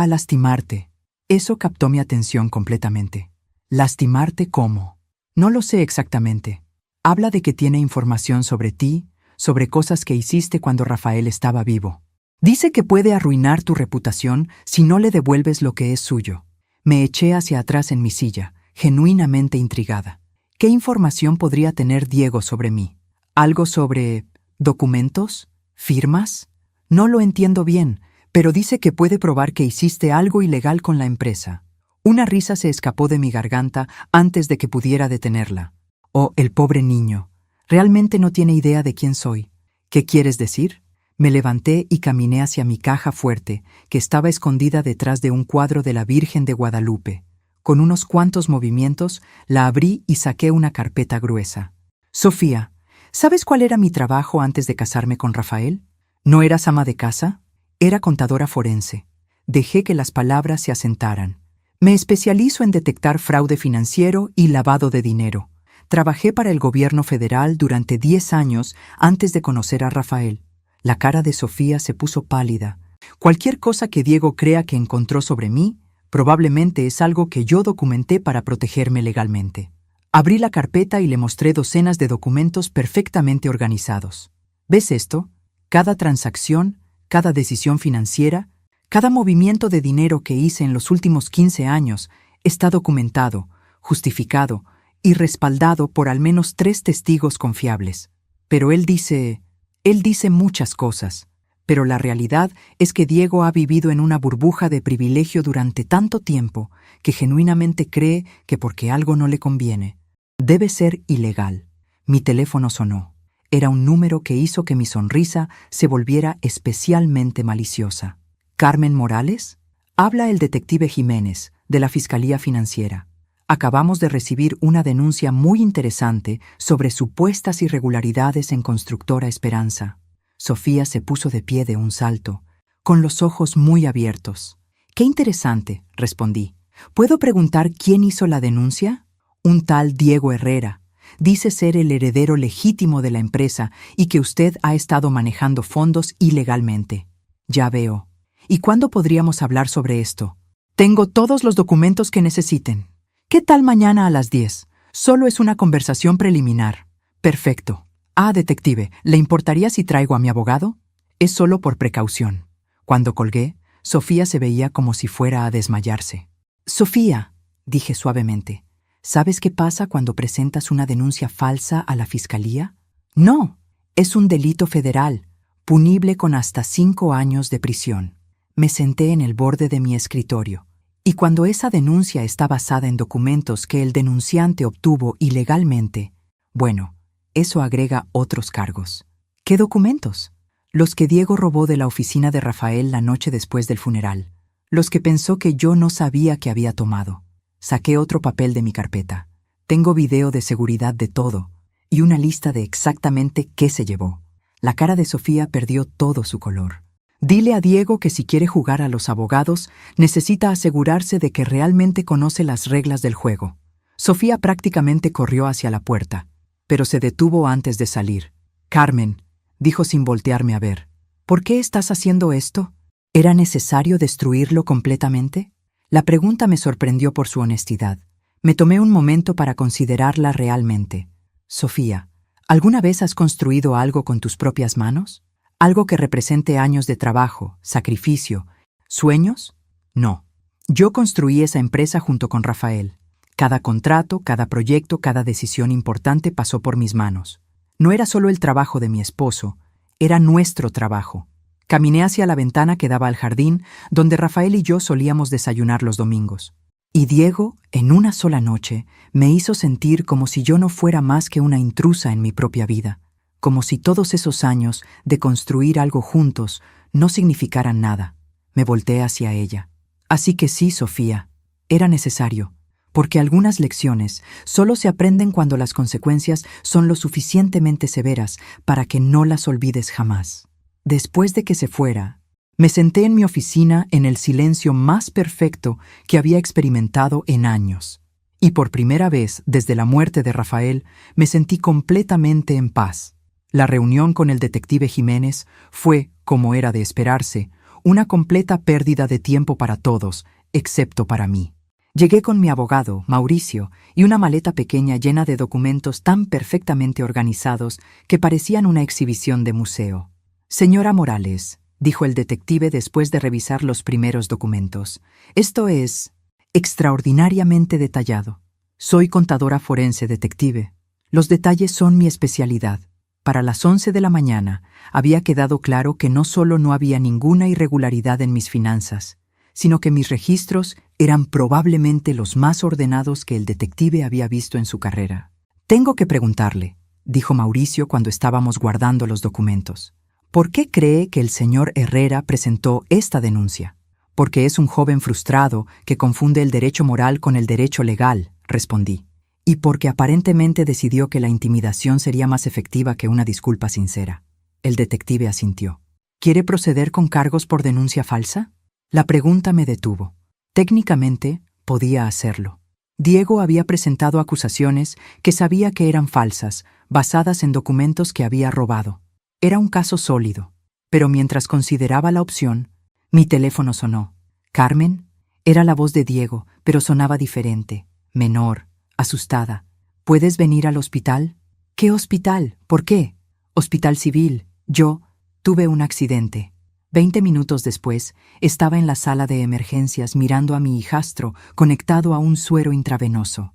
lastimarte. Eso captó mi atención completamente. ¿Lastimarte cómo? No lo sé exactamente. Habla de que tiene información sobre ti, sobre cosas que hiciste cuando Rafael estaba vivo. Dice que puede arruinar tu reputación si no le devuelves lo que es suyo. Me eché hacia atrás en mi silla, genuinamente intrigada. ¿Qué información podría tener Diego sobre mí? ¿Algo sobre documentos? ¿Firmas? No lo entiendo bien, pero dice que puede probar que hiciste algo ilegal con la empresa. Una risa se escapó de mi garganta antes de que pudiera detenerla. Oh, el pobre niño. Realmente no tiene idea de quién soy. ¿Qué quieres decir? Me levanté y caminé hacia mi caja fuerte, que estaba escondida detrás de un cuadro de la Virgen de Guadalupe. Con unos cuantos movimientos, la abrí y saqué una carpeta gruesa. Sofía, ¿sabes cuál era mi trabajo antes de casarme con Rafael? ¿No eras ama de casa? Era contadora forense. Dejé que las palabras se asentaran. Me especializo en detectar fraude financiero y lavado de dinero. Trabajé para el gobierno federal durante 10 años antes de conocer a Rafael. La cara de Sofía se puso pálida. Cualquier cosa que Diego crea que encontró sobre mí, probablemente es algo que yo documenté para protegerme legalmente. Abrí la carpeta y le mostré docenas de documentos perfectamente organizados. ¿Ves esto? Cada transacción, cada decisión financiera, cada movimiento de dinero que hice en los últimos 15 años está documentado, justificado y respaldado por al menos 3 testigos confiables. Pero él dice muchas cosas, pero la realidad es que Diego ha vivido en una burbuja de privilegio durante tanto tiempo que genuinamente cree que porque algo no le conviene, debe ser ilegal. Mi teléfono sonó. Era un número que hizo que mi sonrisa se volviera especialmente maliciosa. ¿Carmen Morales? Habla el detective Jiménez, de la Fiscalía Financiera. Acabamos de recibir una denuncia muy interesante sobre supuestas irregularidades en Constructora Esperanza. Sofía se puso de pie de un salto, con los ojos muy abiertos. «Qué interesante», respondí. «¿Puedo preguntar quién hizo la denuncia?» «Un tal Diego Herrera. Dice ser el heredero legítimo de la empresa y que usted ha estado manejando fondos ilegalmente». «Ya veo. ¿Y cuándo podríamos hablar sobre esto?» «Tengo todos los documentos que necesiten». «¿Qué tal mañana a las 10? Solo es una conversación preliminar». «Perfecto. Ah, detective, ¿le importaría si traigo a mi abogado?» «Es solo por precaución». Cuando colgué, Sofía se veía como si fuera a desmayarse. «Sofía», dije suavemente, ¿sabes qué pasa cuando presentas una denuncia falsa a la fiscalía? No, es un delito federal, punible con hasta 5 años de prisión. Me senté en el borde de mi escritorio. Y cuando esa denuncia está basada en documentos que el denunciante obtuvo ilegalmente, bueno, eso agrega otros cargos. ¿Qué documentos? Los que Diego robó de la oficina de Rafael la noche después del funeral. Los que pensó que yo no sabía que había tomado. Saqué otro papel de mi carpeta. Tengo video de seguridad de todo y una lista de exactamente qué se llevó. La cara de Sofía perdió todo su color. Dile a Diego que si quiere jugar a los abogados, necesita asegurarse de que realmente conoce las reglas del juego. Sofía prácticamente corrió hacia la puerta, pero se detuvo antes de salir. «Carmen», dijo sin voltearme a ver, «¿por qué estás haciendo esto? ¿Era necesario destruirlo completamente?» La pregunta me sorprendió por su honestidad. Me tomé un momento para considerarla realmente. «Sofía, ¿alguna vez has construido algo con tus propias manos? ¿Algo que represente años de trabajo, sacrificio, sueños?» No. Yo construí esa empresa junto con Rafael. Cada contrato, cada proyecto, cada decisión importante pasó por mis manos. No era solo el trabajo de mi esposo, era nuestro trabajo. Caminé hacia la ventana que daba al jardín, donde Rafael y yo solíamos desayunar los domingos. Y Diego, en una sola noche, me hizo sentir como si yo no fuera más que una intrusa en mi propia vida. Como si todos esos años de construir algo juntos no significaran nada. Me volteé hacia ella. «Así que sí, Sofía, era necesario. porque algunas lecciones solo se aprenden cuando las consecuencias son lo suficientemente severas para que no las olvides jamás. Después de que se fuera, me senté en mi oficina en el silencio más perfecto que había experimentado en años. Y por primera vez desde la muerte de Rafael me sentí completamente en paz. La reunión con el detective Jiménez fue, como era de esperarse, una completa pérdida de tiempo para todos, excepto para mí. Llegué con mi abogado, Mauricio, y una maleta pequeña llena de documentos tan perfectamente organizados que parecían una exhibición de museo. «Señora Morales», dijo el detective después de revisar los primeros documentos, «esto es extraordinariamente detallado. Soy contadora forense, detective. Los detalles son mi especialidad. Para las 11 de la mañana había quedado claro que no solo no había ninguna irregularidad en mis finanzas, sino que mis registros eran probablemente los más ordenados que el detective había visto en su carrera. «Tengo que preguntarle», dijo Mauricio cuando estábamos guardando los documentos. «¿Por qué cree que el señor Herrera presentó esta denuncia?» «Porque es un joven frustrado que confunde el derecho moral con el derecho legal», respondí. «Y porque aparentemente decidió que la intimidación sería más efectiva que una disculpa sincera». El detective asintió. «¿Quiere proceder con cargos por denuncia falsa?» La pregunta me detuvo. Técnicamente, podía hacerlo. Diego había presentado acusaciones que sabía que eran falsas, basadas en documentos que había robado. Era un caso sólido. Pero mientras consideraba la opción, mi teléfono sonó. «¿Carmen?» Era la voz de Diego, pero sonaba diferente, menor, asustada. «¿Puedes venir al hospital?» «¿Qué hospital? ¿Por qué?» «Hospital civil. Yo tuve un accidente». 20 minutos después, estaba en la sala de emergencias mirando a mi hijastro conectado a un suero intravenoso.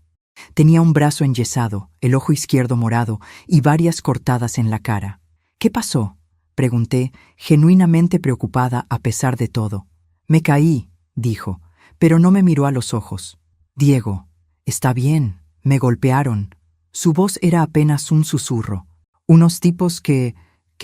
Tenía un brazo enyesado, el ojo izquierdo morado y varias cortadas en la cara. «¿Qué pasó?», pregunté, genuinamente preocupada a pesar de todo. «Me caí», dijo, pero no me miró a los ojos. «Diego, está bien, me golpearon». Su voz era apenas un susurro. «Unos tipos que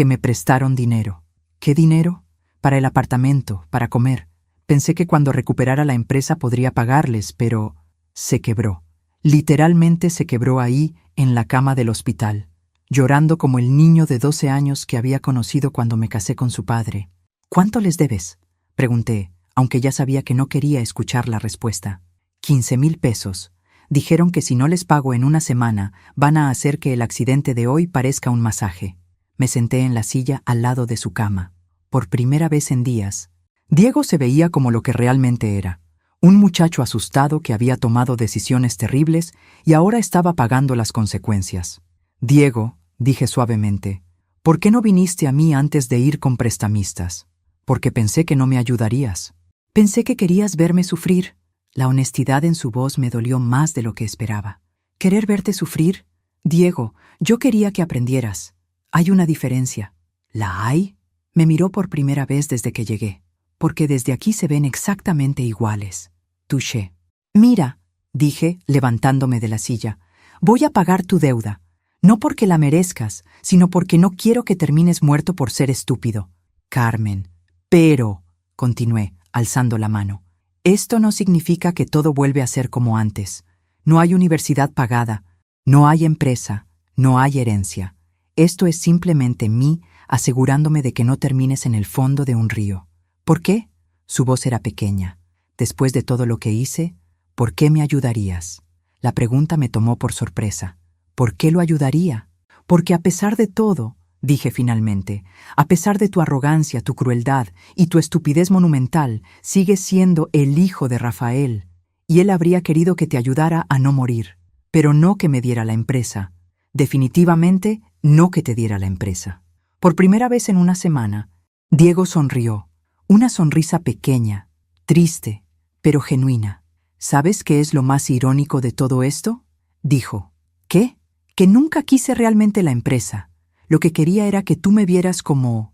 me prestaron dinero». «¿Qué dinero?» «Para el apartamento, para comer. Pensé que cuando recuperara la empresa podría pagarles, pero se quebró. Literalmente se quebró ahí, en la cama del hospital, llorando como el niño de 12 años que había conocido cuando me casé con su padre». «¿Cuánto les debes?», pregunté, aunque ya sabía que no quería escuchar la respuesta. 15,000 pesos. Dijeron que si no les pago en una semana, van a hacer que el accidente de hoy parezca un masaje. Me senté en la silla al lado de su cama. Por primera vez en días, Diego se veía como lo que realmente era, un muchacho asustado que había tomado decisiones terribles y ahora estaba pagando las consecuencias. «Diego», dije suavemente, «¿por qué no viniste a mí antes de ir con prestamistas?» «Porque pensé que no me ayudarías». «Pensé que querías verme sufrir». La honestidad en su voz me dolió más de lo que esperaba. «¿Querer verte sufrir?» «Diego, yo quería que aprendieras. Hay una diferencia». «¿La hay?» Me miró por primera vez desde que llegué, porque desde aquí se ven exactamente iguales. Touché. «Mira», dije, levantándome de la silla, «voy a pagar tu deuda. No porque la merezcas, sino porque no quiero que termines muerto por ser estúpido». «Carmen». «Pero», continué, alzando la mano, «esto no significa que todo vuelve a ser como antes. No hay universidad pagada, no hay empresa, no hay herencia. Esto es simplemente mí asegurándome de que no termines en el fondo de un río». «¿Por qué?». Su voz era pequeña. «Después de todo lo que hice, ¿por qué me ayudarías?». La pregunta me tomó por sorpresa. ¿Por qué lo ayudaría? «Porque a pesar de todo», dije finalmente, «a pesar de tu arrogancia, tu crueldad y tu estupidez monumental, sigues siendo el hijo de Rafael, y él habría querido que te ayudara a no morir, pero no que me diera la empresa. Definitivamente no que te diera la empresa». Por primera vez en una semana, Diego sonrió, una sonrisa pequeña, triste, pero genuina. «¿Sabes qué es lo más irónico de todo esto?», dijo. «¿Qué?». «Que nunca quise realmente la empresa. Lo que quería era que tú me vieras como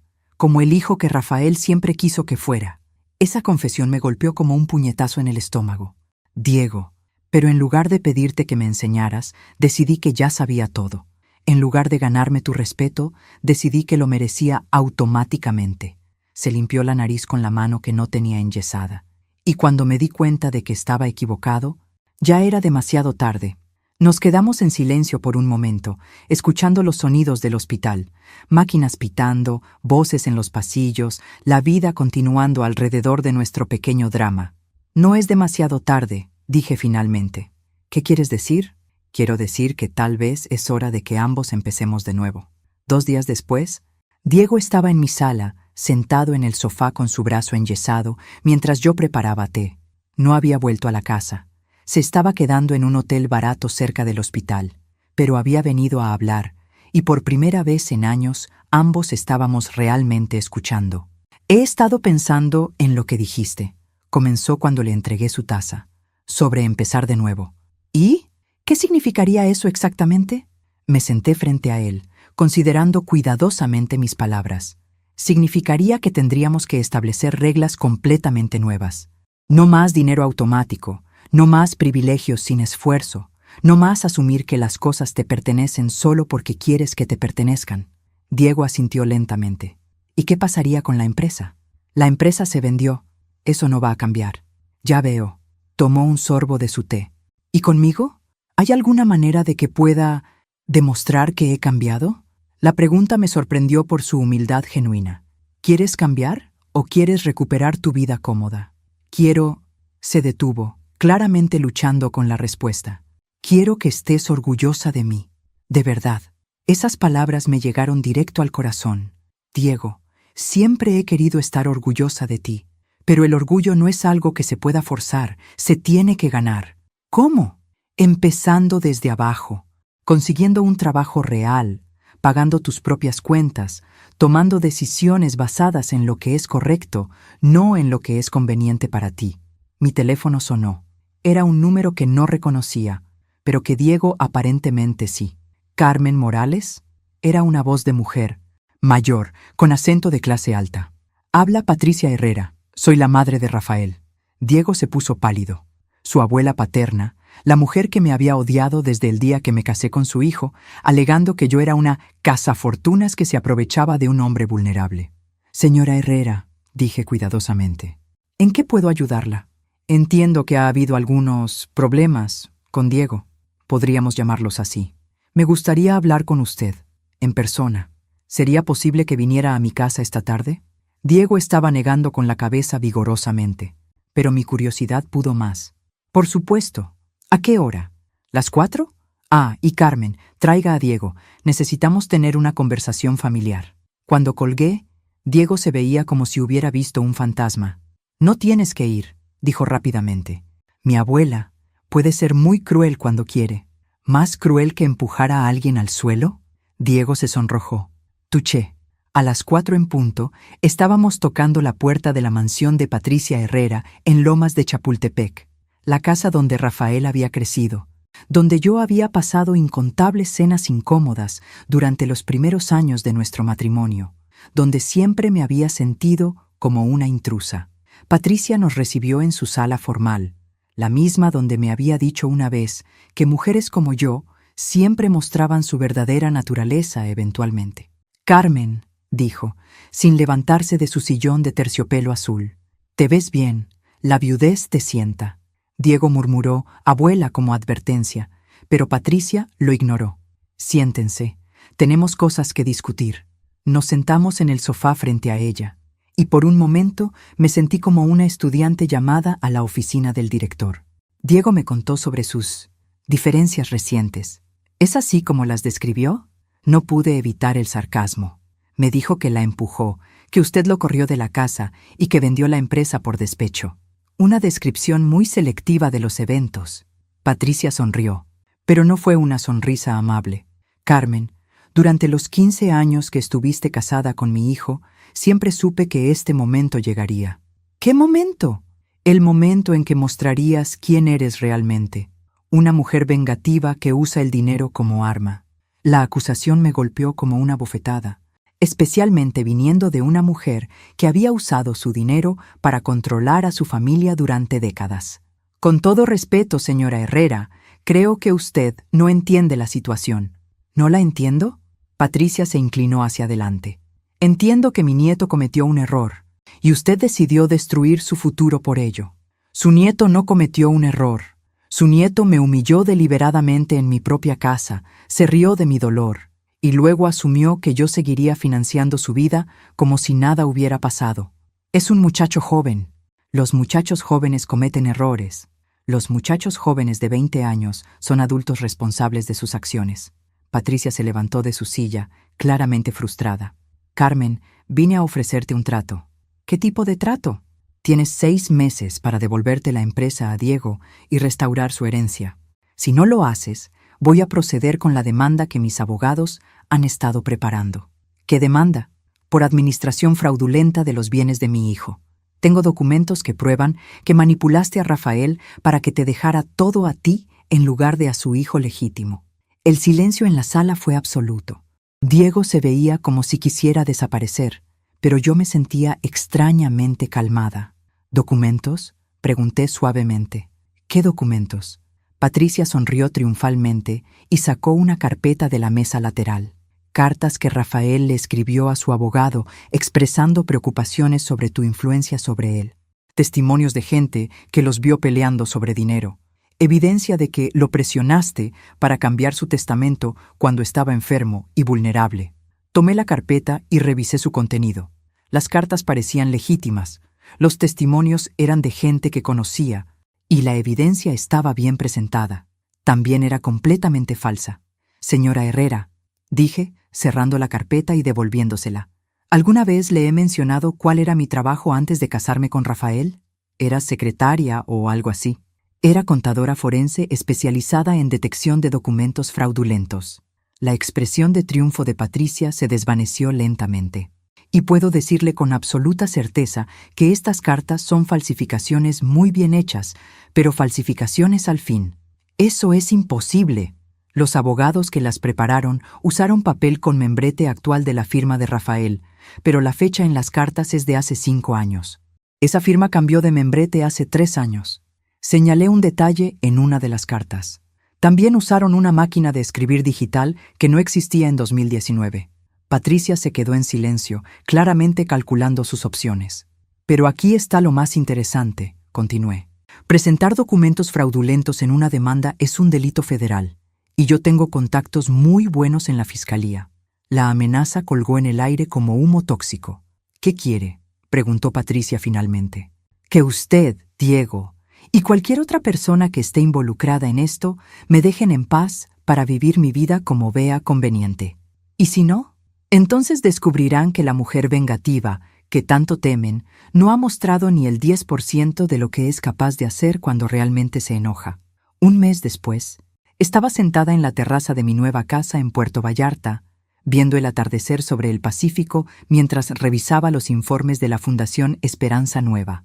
el hijo que Rafael siempre quiso que fuera». Esa confesión me golpeó como un puñetazo en el estómago. «Diego, pero en lugar de pedirte que me enseñaras, decidí que ya sabía todo. En lugar de ganarme tu respeto, decidí que lo merecía automáticamente». Se limpió la nariz con la mano que no tenía enyesada. «Y cuando me di cuenta de que estaba equivocado, Ya era demasiado tarde. Nos quedamos en silencio por un momento, escuchando los sonidos del hospital, máquinas pitando, voces en los pasillos, la vida continuando alrededor de nuestro pequeño drama. No es demasiado tarde, dije finalmente. ¿Qué quieres decir? Quiero decir que tal vez es hora de que ambos empecemos de nuevo. 2 días después, Diego estaba en mi sala, sentado en el sofá con su brazo enyesado, mientras yo preparaba té. No había vuelto a la casa. Se estaba quedando en un hotel barato cerca del hospital, pero había venido a hablar, y por primera vez en años ambos estábamos realmente escuchando. He estado pensando en lo que dijiste, comenzó cuando le entregué su taza, sobre empezar de nuevo. ¿Y? ¿Qué significaría eso exactamente? Me senté frente a él, considerando cuidadosamente mis palabras. Significaría que tendríamos que establecer reglas completamente nuevas. No más dinero automático, no más privilegios sin esfuerzo, no más asumir que las cosas te pertenecen solo porque quieres que te pertenezcan. Diego asintió lentamente. ¿Y qué pasaría con la empresa? La empresa se vendió. Eso no va a cambiar. Ya veo. Tomó un sorbo de su té. ¿Y conmigo? ¿Hay alguna manera de que pueda demostrar que he cambiado? La pregunta me sorprendió por su humildad genuina. ¿Quieres cambiar o quieres recuperar tu vida cómoda? Quiero... Se detuvo, claramente luchando con la respuesta. Quiero que estés orgullosa de mí. De verdad. Esas palabras me llegaron directo al corazón. Diego, siempre he querido estar orgullosa de ti, pero el orgullo no es algo que se pueda forzar, se tiene que ganar. ¿Cómo? Empezando desde abajo, consiguiendo un trabajo real, pagando tus propias cuentas, tomando decisiones basadas en lo que es correcto, no en lo que es conveniente para ti. Mi teléfono sonó. Era un número que no reconocía, pero que Diego aparentemente sí. ¿Carmen Morales? Era una voz de mujer, mayor, con acento de clase alta. Habla Patricia Herrera, soy la madre de Rafael. Diego se puso pálido. Su abuela paterna, la mujer que me había odiado desde el día que me casé con su hijo, alegando que yo era una cazafortunas que se aprovechaba de un hombre vulnerable. Señora Herrera, dije cuidadosamente, ¿en qué puedo ayudarla? Entiendo que ha habido algunos problemas con Diego. Podríamos llamarlos así. Me gustaría hablar con usted, en persona. ¿Sería posible que viniera a mi casa esta tarde? Diego estaba negando con la cabeza vigorosamente, pero mi curiosidad pudo más. Por supuesto. ¿A qué hora? ¿Las 4? Ah, y Carmen, traiga a Diego. Necesitamos tener una conversación familiar. Cuando colgué, Diego se veía como si hubiera visto un fantasma. No tienes que ir, dijo rápidamente. Mi abuela puede ser muy cruel cuando quiere. ¿Más cruel que empujar a alguien al suelo? Diego se sonrojó. Tuché. A las 4 en punto, estábamos tocando la puerta de la mansión de Patricia Herrera en Lomas de Chapultepec, la casa donde Rafael había crecido, donde yo había pasado incontables cenas incómodas durante los primeros años de nuestro matrimonio, donde siempre me había sentido como una intrusa. Patricia nos recibió en su sala formal, la misma donde me había dicho una vez que mujeres como yo siempre mostraban su verdadera naturaleza eventualmente. Carmen, dijo, sin levantarse de su sillón de terciopelo azul, te ves bien, la viudez te sienta. Diego murmuró, abuela, como advertencia, pero Patricia lo ignoró. Siéntense, tenemos cosas que discutir. Nos sentamos en el sofá frente a ella, y por un momento me sentí como una estudiante llamada a la oficina del director. Diego me contó sobre sus diferencias recientes. ¿Es así como las describió? No pude evitar el sarcasmo. Me dijo que la empujó, que usted lo corrió de la casa y que vendió la empresa por despecho. Una descripción muy selectiva de los eventos. Patricia sonrió, pero no fue una sonrisa amable. Carmen, durante los 15 años que estuviste casada con mi hijo, siempre supe que este momento llegaría. ¿Qué momento? El momento en que mostrarías quién eres realmente. Una mujer vengativa que usa el dinero como arma. La acusación me golpeó como una bofetada, especialmente viniendo de una mujer que había usado su dinero para controlar a su familia durante décadas. Con todo respeto, señora Herrera, creo que usted no entiende la situación. ¿No la entiendo? Patricia se inclinó hacia adelante. Entiendo que mi nieto cometió un error, y usted decidió destruir su futuro por ello. Su nieto no cometió un error. Su nieto me humilló deliberadamente en mi propia casa, se rió de mi dolor, y luego asumió que yo seguiría financiando su vida como si nada hubiera pasado. Es un muchacho joven. Los muchachos jóvenes cometen errores. Los muchachos jóvenes de 20 años son adultos responsables de sus acciones. Patricia se levantó de su silla, claramente frustrada. Carmen, vine a ofrecerte un trato. ¿Qué tipo de trato? Tienes 6 meses para devolverte la empresa a Diego y restaurar su herencia. Si no lo haces, voy a proceder con la demanda que mis abogados han estado preparando. ¿Qué demanda? Por administración fraudulenta de los bienes de mi hijo. Tengo documentos que prueban que manipulaste a Rafael para que te dejara todo a ti en lugar de a su hijo legítimo. El silencio en la sala fue absoluto. Diego se veía como si quisiera desaparecer, pero yo me sentía extrañamente calmada. ¿Documentos?, pregunté suavemente. ¿Qué documentos? Patricia sonrió triunfalmente y sacó una carpeta de la mesa lateral. Cartas que Rafael le escribió a su abogado expresando preocupaciones sobre tu influencia sobre él. Testimonios de gente que los vio peleando sobre dinero. Evidencia de que lo presionaste para cambiar su testamento cuando estaba enfermo y vulnerable. Tomé la carpeta y revisé su contenido. Las cartas parecían legítimas. Los testimonios eran de gente que conocía, y la evidencia estaba bien presentada. También era completamente falsa. Señora Herrera, dije, cerrando la carpeta y devolviéndosela. ¿Alguna vez le he mencionado cuál era mi trabajo antes de casarme con Rafael? ¿Era secretaria o algo así? Era contadora forense especializada en detección de documentos fraudulentos. La expresión de triunfo de Patricia se desvaneció lentamente. Y puedo decirle con absoluta certeza que estas cartas son falsificaciones muy bien hechas, pero falsificaciones al fin. Eso es imposible. Los abogados que las prepararon usaron papel con membrete actual de la firma de Rafael, pero la fecha en las cartas es de hace 5 años. Esa firma cambió de membrete hace 3 años. Señalé un detalle en una de las cartas. También usaron una máquina de escribir digital que no existía en 2019. Patricia se quedó en silencio, claramente calculando sus opciones. Pero aquí está lo más interesante, continué. Presentar documentos fraudulentos en una demanda es un delito federal, y yo tengo contactos muy buenos en la fiscalía. La amenaza colgó en el aire como humo tóxico. ¿Qué quiere?, preguntó Patricia finalmente. Que usted, Diego, y cualquier otra persona que esté involucrada en esto me dejen en paz para vivir mi vida como vea conveniente. ¿Y si no? Entonces descubrirán que la mujer vengativa, que tanto temen, no ha mostrado ni el 10% de lo que es capaz de hacer cuando realmente se enoja. Un mes después, estaba sentada en la terraza de mi nueva casa en Puerto Vallarta, viendo el atardecer sobre el Pacífico mientras revisaba los informes de la Fundación Esperanza Nueva.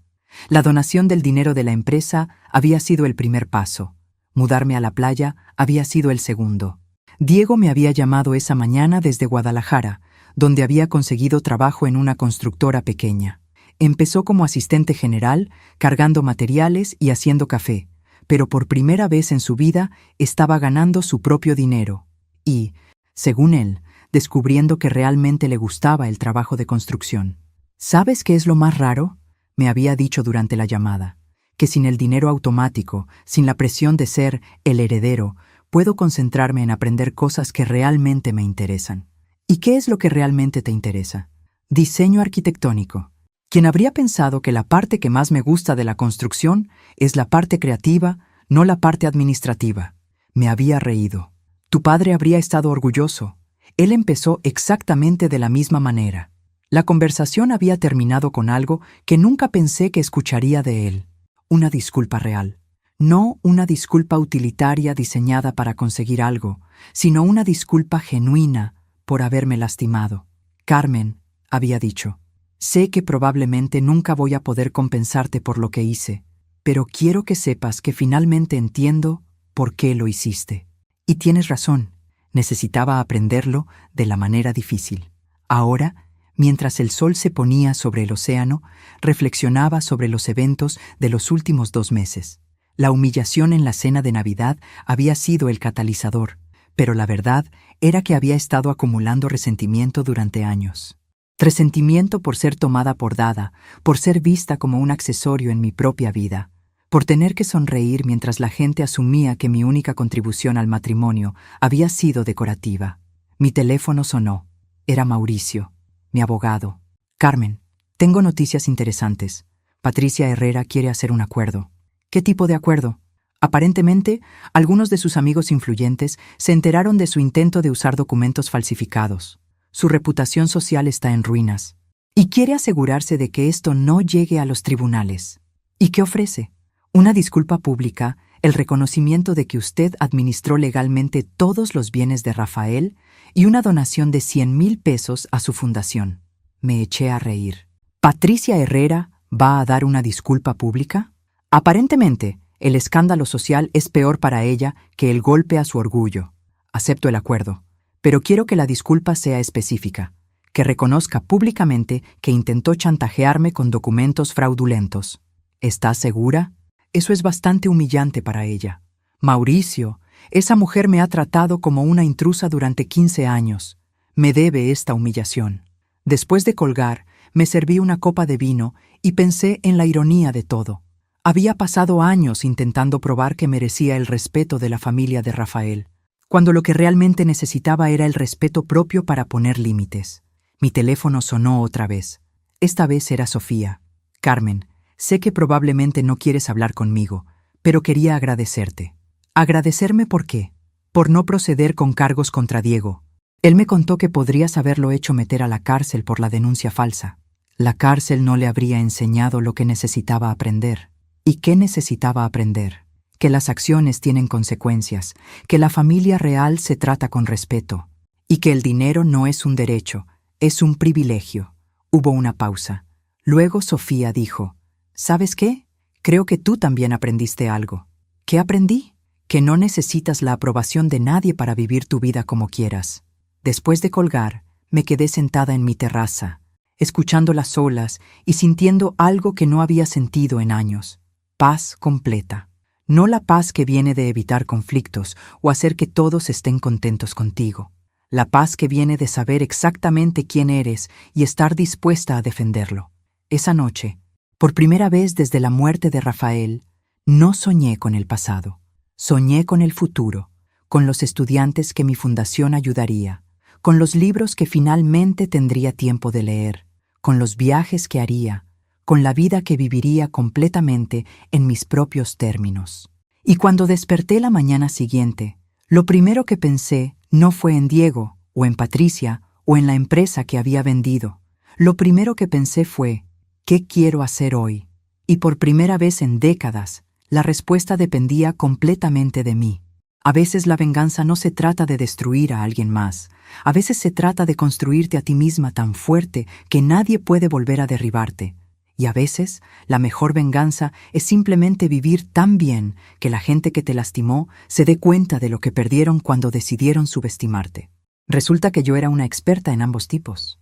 La donación del dinero de la empresa había sido el primer paso. Mudarme a la playa había sido el segundo. Diego me había llamado esa mañana desde Guadalajara, donde había conseguido trabajo en una constructora pequeña. Empezó como asistente general, cargando materiales y haciendo café, pero por primera vez en su vida estaba ganando su propio dinero y, según él, descubriendo que realmente le gustaba el trabajo de construcción. ¿Sabes qué es lo más raro?, me había dicho durante la llamada, que sin el dinero automático, sin la presión de ser el heredero, puedo concentrarme en aprender cosas que realmente me interesan. ¿Y qué es lo que realmente te interesa? Diseño arquitectónico. ¿Quién habría pensado que la parte que más me gusta de la construcción es la parte creativa, no la parte administrativa? Me había reído. Tu padre habría estado orgulloso. Él empezó exactamente de la misma manera. La conversación había terminado con algo que nunca pensé que escucharía de él. Una disculpa real. No una disculpa utilitaria diseñada para conseguir algo, sino una disculpa genuina por haberme lastimado. Carmen, había dicho, sé que probablemente nunca voy a poder compensarte por lo que hice, pero quiero que sepas que finalmente entiendo por qué lo hiciste. Y tienes razón, necesitaba aprenderlo de la manera difícil. Ahora, mientras el sol se ponía sobre el océano, reflexionaba sobre los eventos de los últimos 2 meses. La humillación en la cena de Navidad había sido el catalizador, pero la verdad era que había estado acumulando resentimiento durante años. Resentimiento por ser tomada por dada, por ser vista como un accesorio en mi propia vida, por tener que sonreír mientras la gente asumía que mi única contribución al matrimonio había sido decorativa. Mi teléfono sonó. Era Mauricio, mi abogado. Carmen, tengo noticias interesantes. Patricia Herrera quiere hacer un acuerdo. ¿Qué tipo de acuerdo? Aparentemente, algunos de sus amigos influyentes se enteraron de su intento de usar documentos falsificados. Su reputación social está en ruinas. Y quiere asegurarse de que esto no llegue a los tribunales. ¿Y qué ofrece? Una disculpa pública, el reconocimiento de que usted administró legalmente todos los bienes de Rafael y una donación de 100,000 pesos a su fundación. Me eché a reír. ¿Patricia Herrera va a dar una disculpa pública? Aparentemente, el escándalo social es peor para ella que el golpe a su orgullo. Acepto el acuerdo, pero quiero que la disculpa sea específica, que reconozca públicamente que intentó chantajearme con documentos fraudulentos. ¿Estás segura? Eso es bastante humillante para ella. Mauricio, esa mujer me ha tratado como una intrusa durante 15 años. Me debe esta humillación. Después de colgar, me serví una copa de vino y pensé en la ironía de todo. Había pasado años intentando probar que merecía el respeto de la familia de Rafael, cuando lo que realmente necesitaba era el respeto propio para poner límites. Mi teléfono sonó otra vez. Esta vez era Sofía. Carmen, sé que probablemente no quieres hablar conmigo, pero quería agradecerte. ¿Agradecerme por qué? Por no proceder con cargos contra Diego. Él me contó que podrías haberlo hecho meter a la cárcel por la denuncia falsa. La cárcel no le habría enseñado lo que necesitaba aprender. ¿Y qué necesitaba aprender? Que las acciones tienen consecuencias, que la familia real se trata con respeto, y que el dinero no es un derecho, es un privilegio. Hubo una pausa. Luego Sofía dijo: ¿Sabes qué? Creo que tú también aprendiste algo. ¿Qué aprendí? Que no necesitas la aprobación de nadie para vivir tu vida como quieras. Después de colgar, me quedé sentada en mi terraza, escuchando las olas y sintiendo algo que no había sentido en años. Paz completa. No la paz que viene de evitar conflictos o hacer que todos estén contentos contigo. La paz que viene de saber exactamente quién eres y estar dispuesta a defenderlo. Esa noche, por primera vez desde la muerte de Rafael, no soñé con el pasado. Soñé con el futuro, con los estudiantes que mi fundación ayudaría, con los libros que finalmente tendría tiempo de leer, con los viajes que haría, con la vida que viviría completamente en mis propios términos. Y cuando desperté la mañana siguiente, lo primero que pensé no fue en Diego, o en Patricia, o en la empresa que había vendido. Lo primero que pensé fue: ¿qué quiero hacer hoy? Y por primera vez en décadas, la respuesta dependía completamente de mí. A veces la venganza no se trata de destruir a alguien más. A veces se trata de construirte a ti misma tan fuerte que nadie puede volver a derribarte. Y a veces, la mejor venganza es simplemente vivir tan bien que la gente que te lastimó se dé cuenta de lo que perdieron cuando decidieron subestimarte. Resulta que yo era una experta en ambos tipos.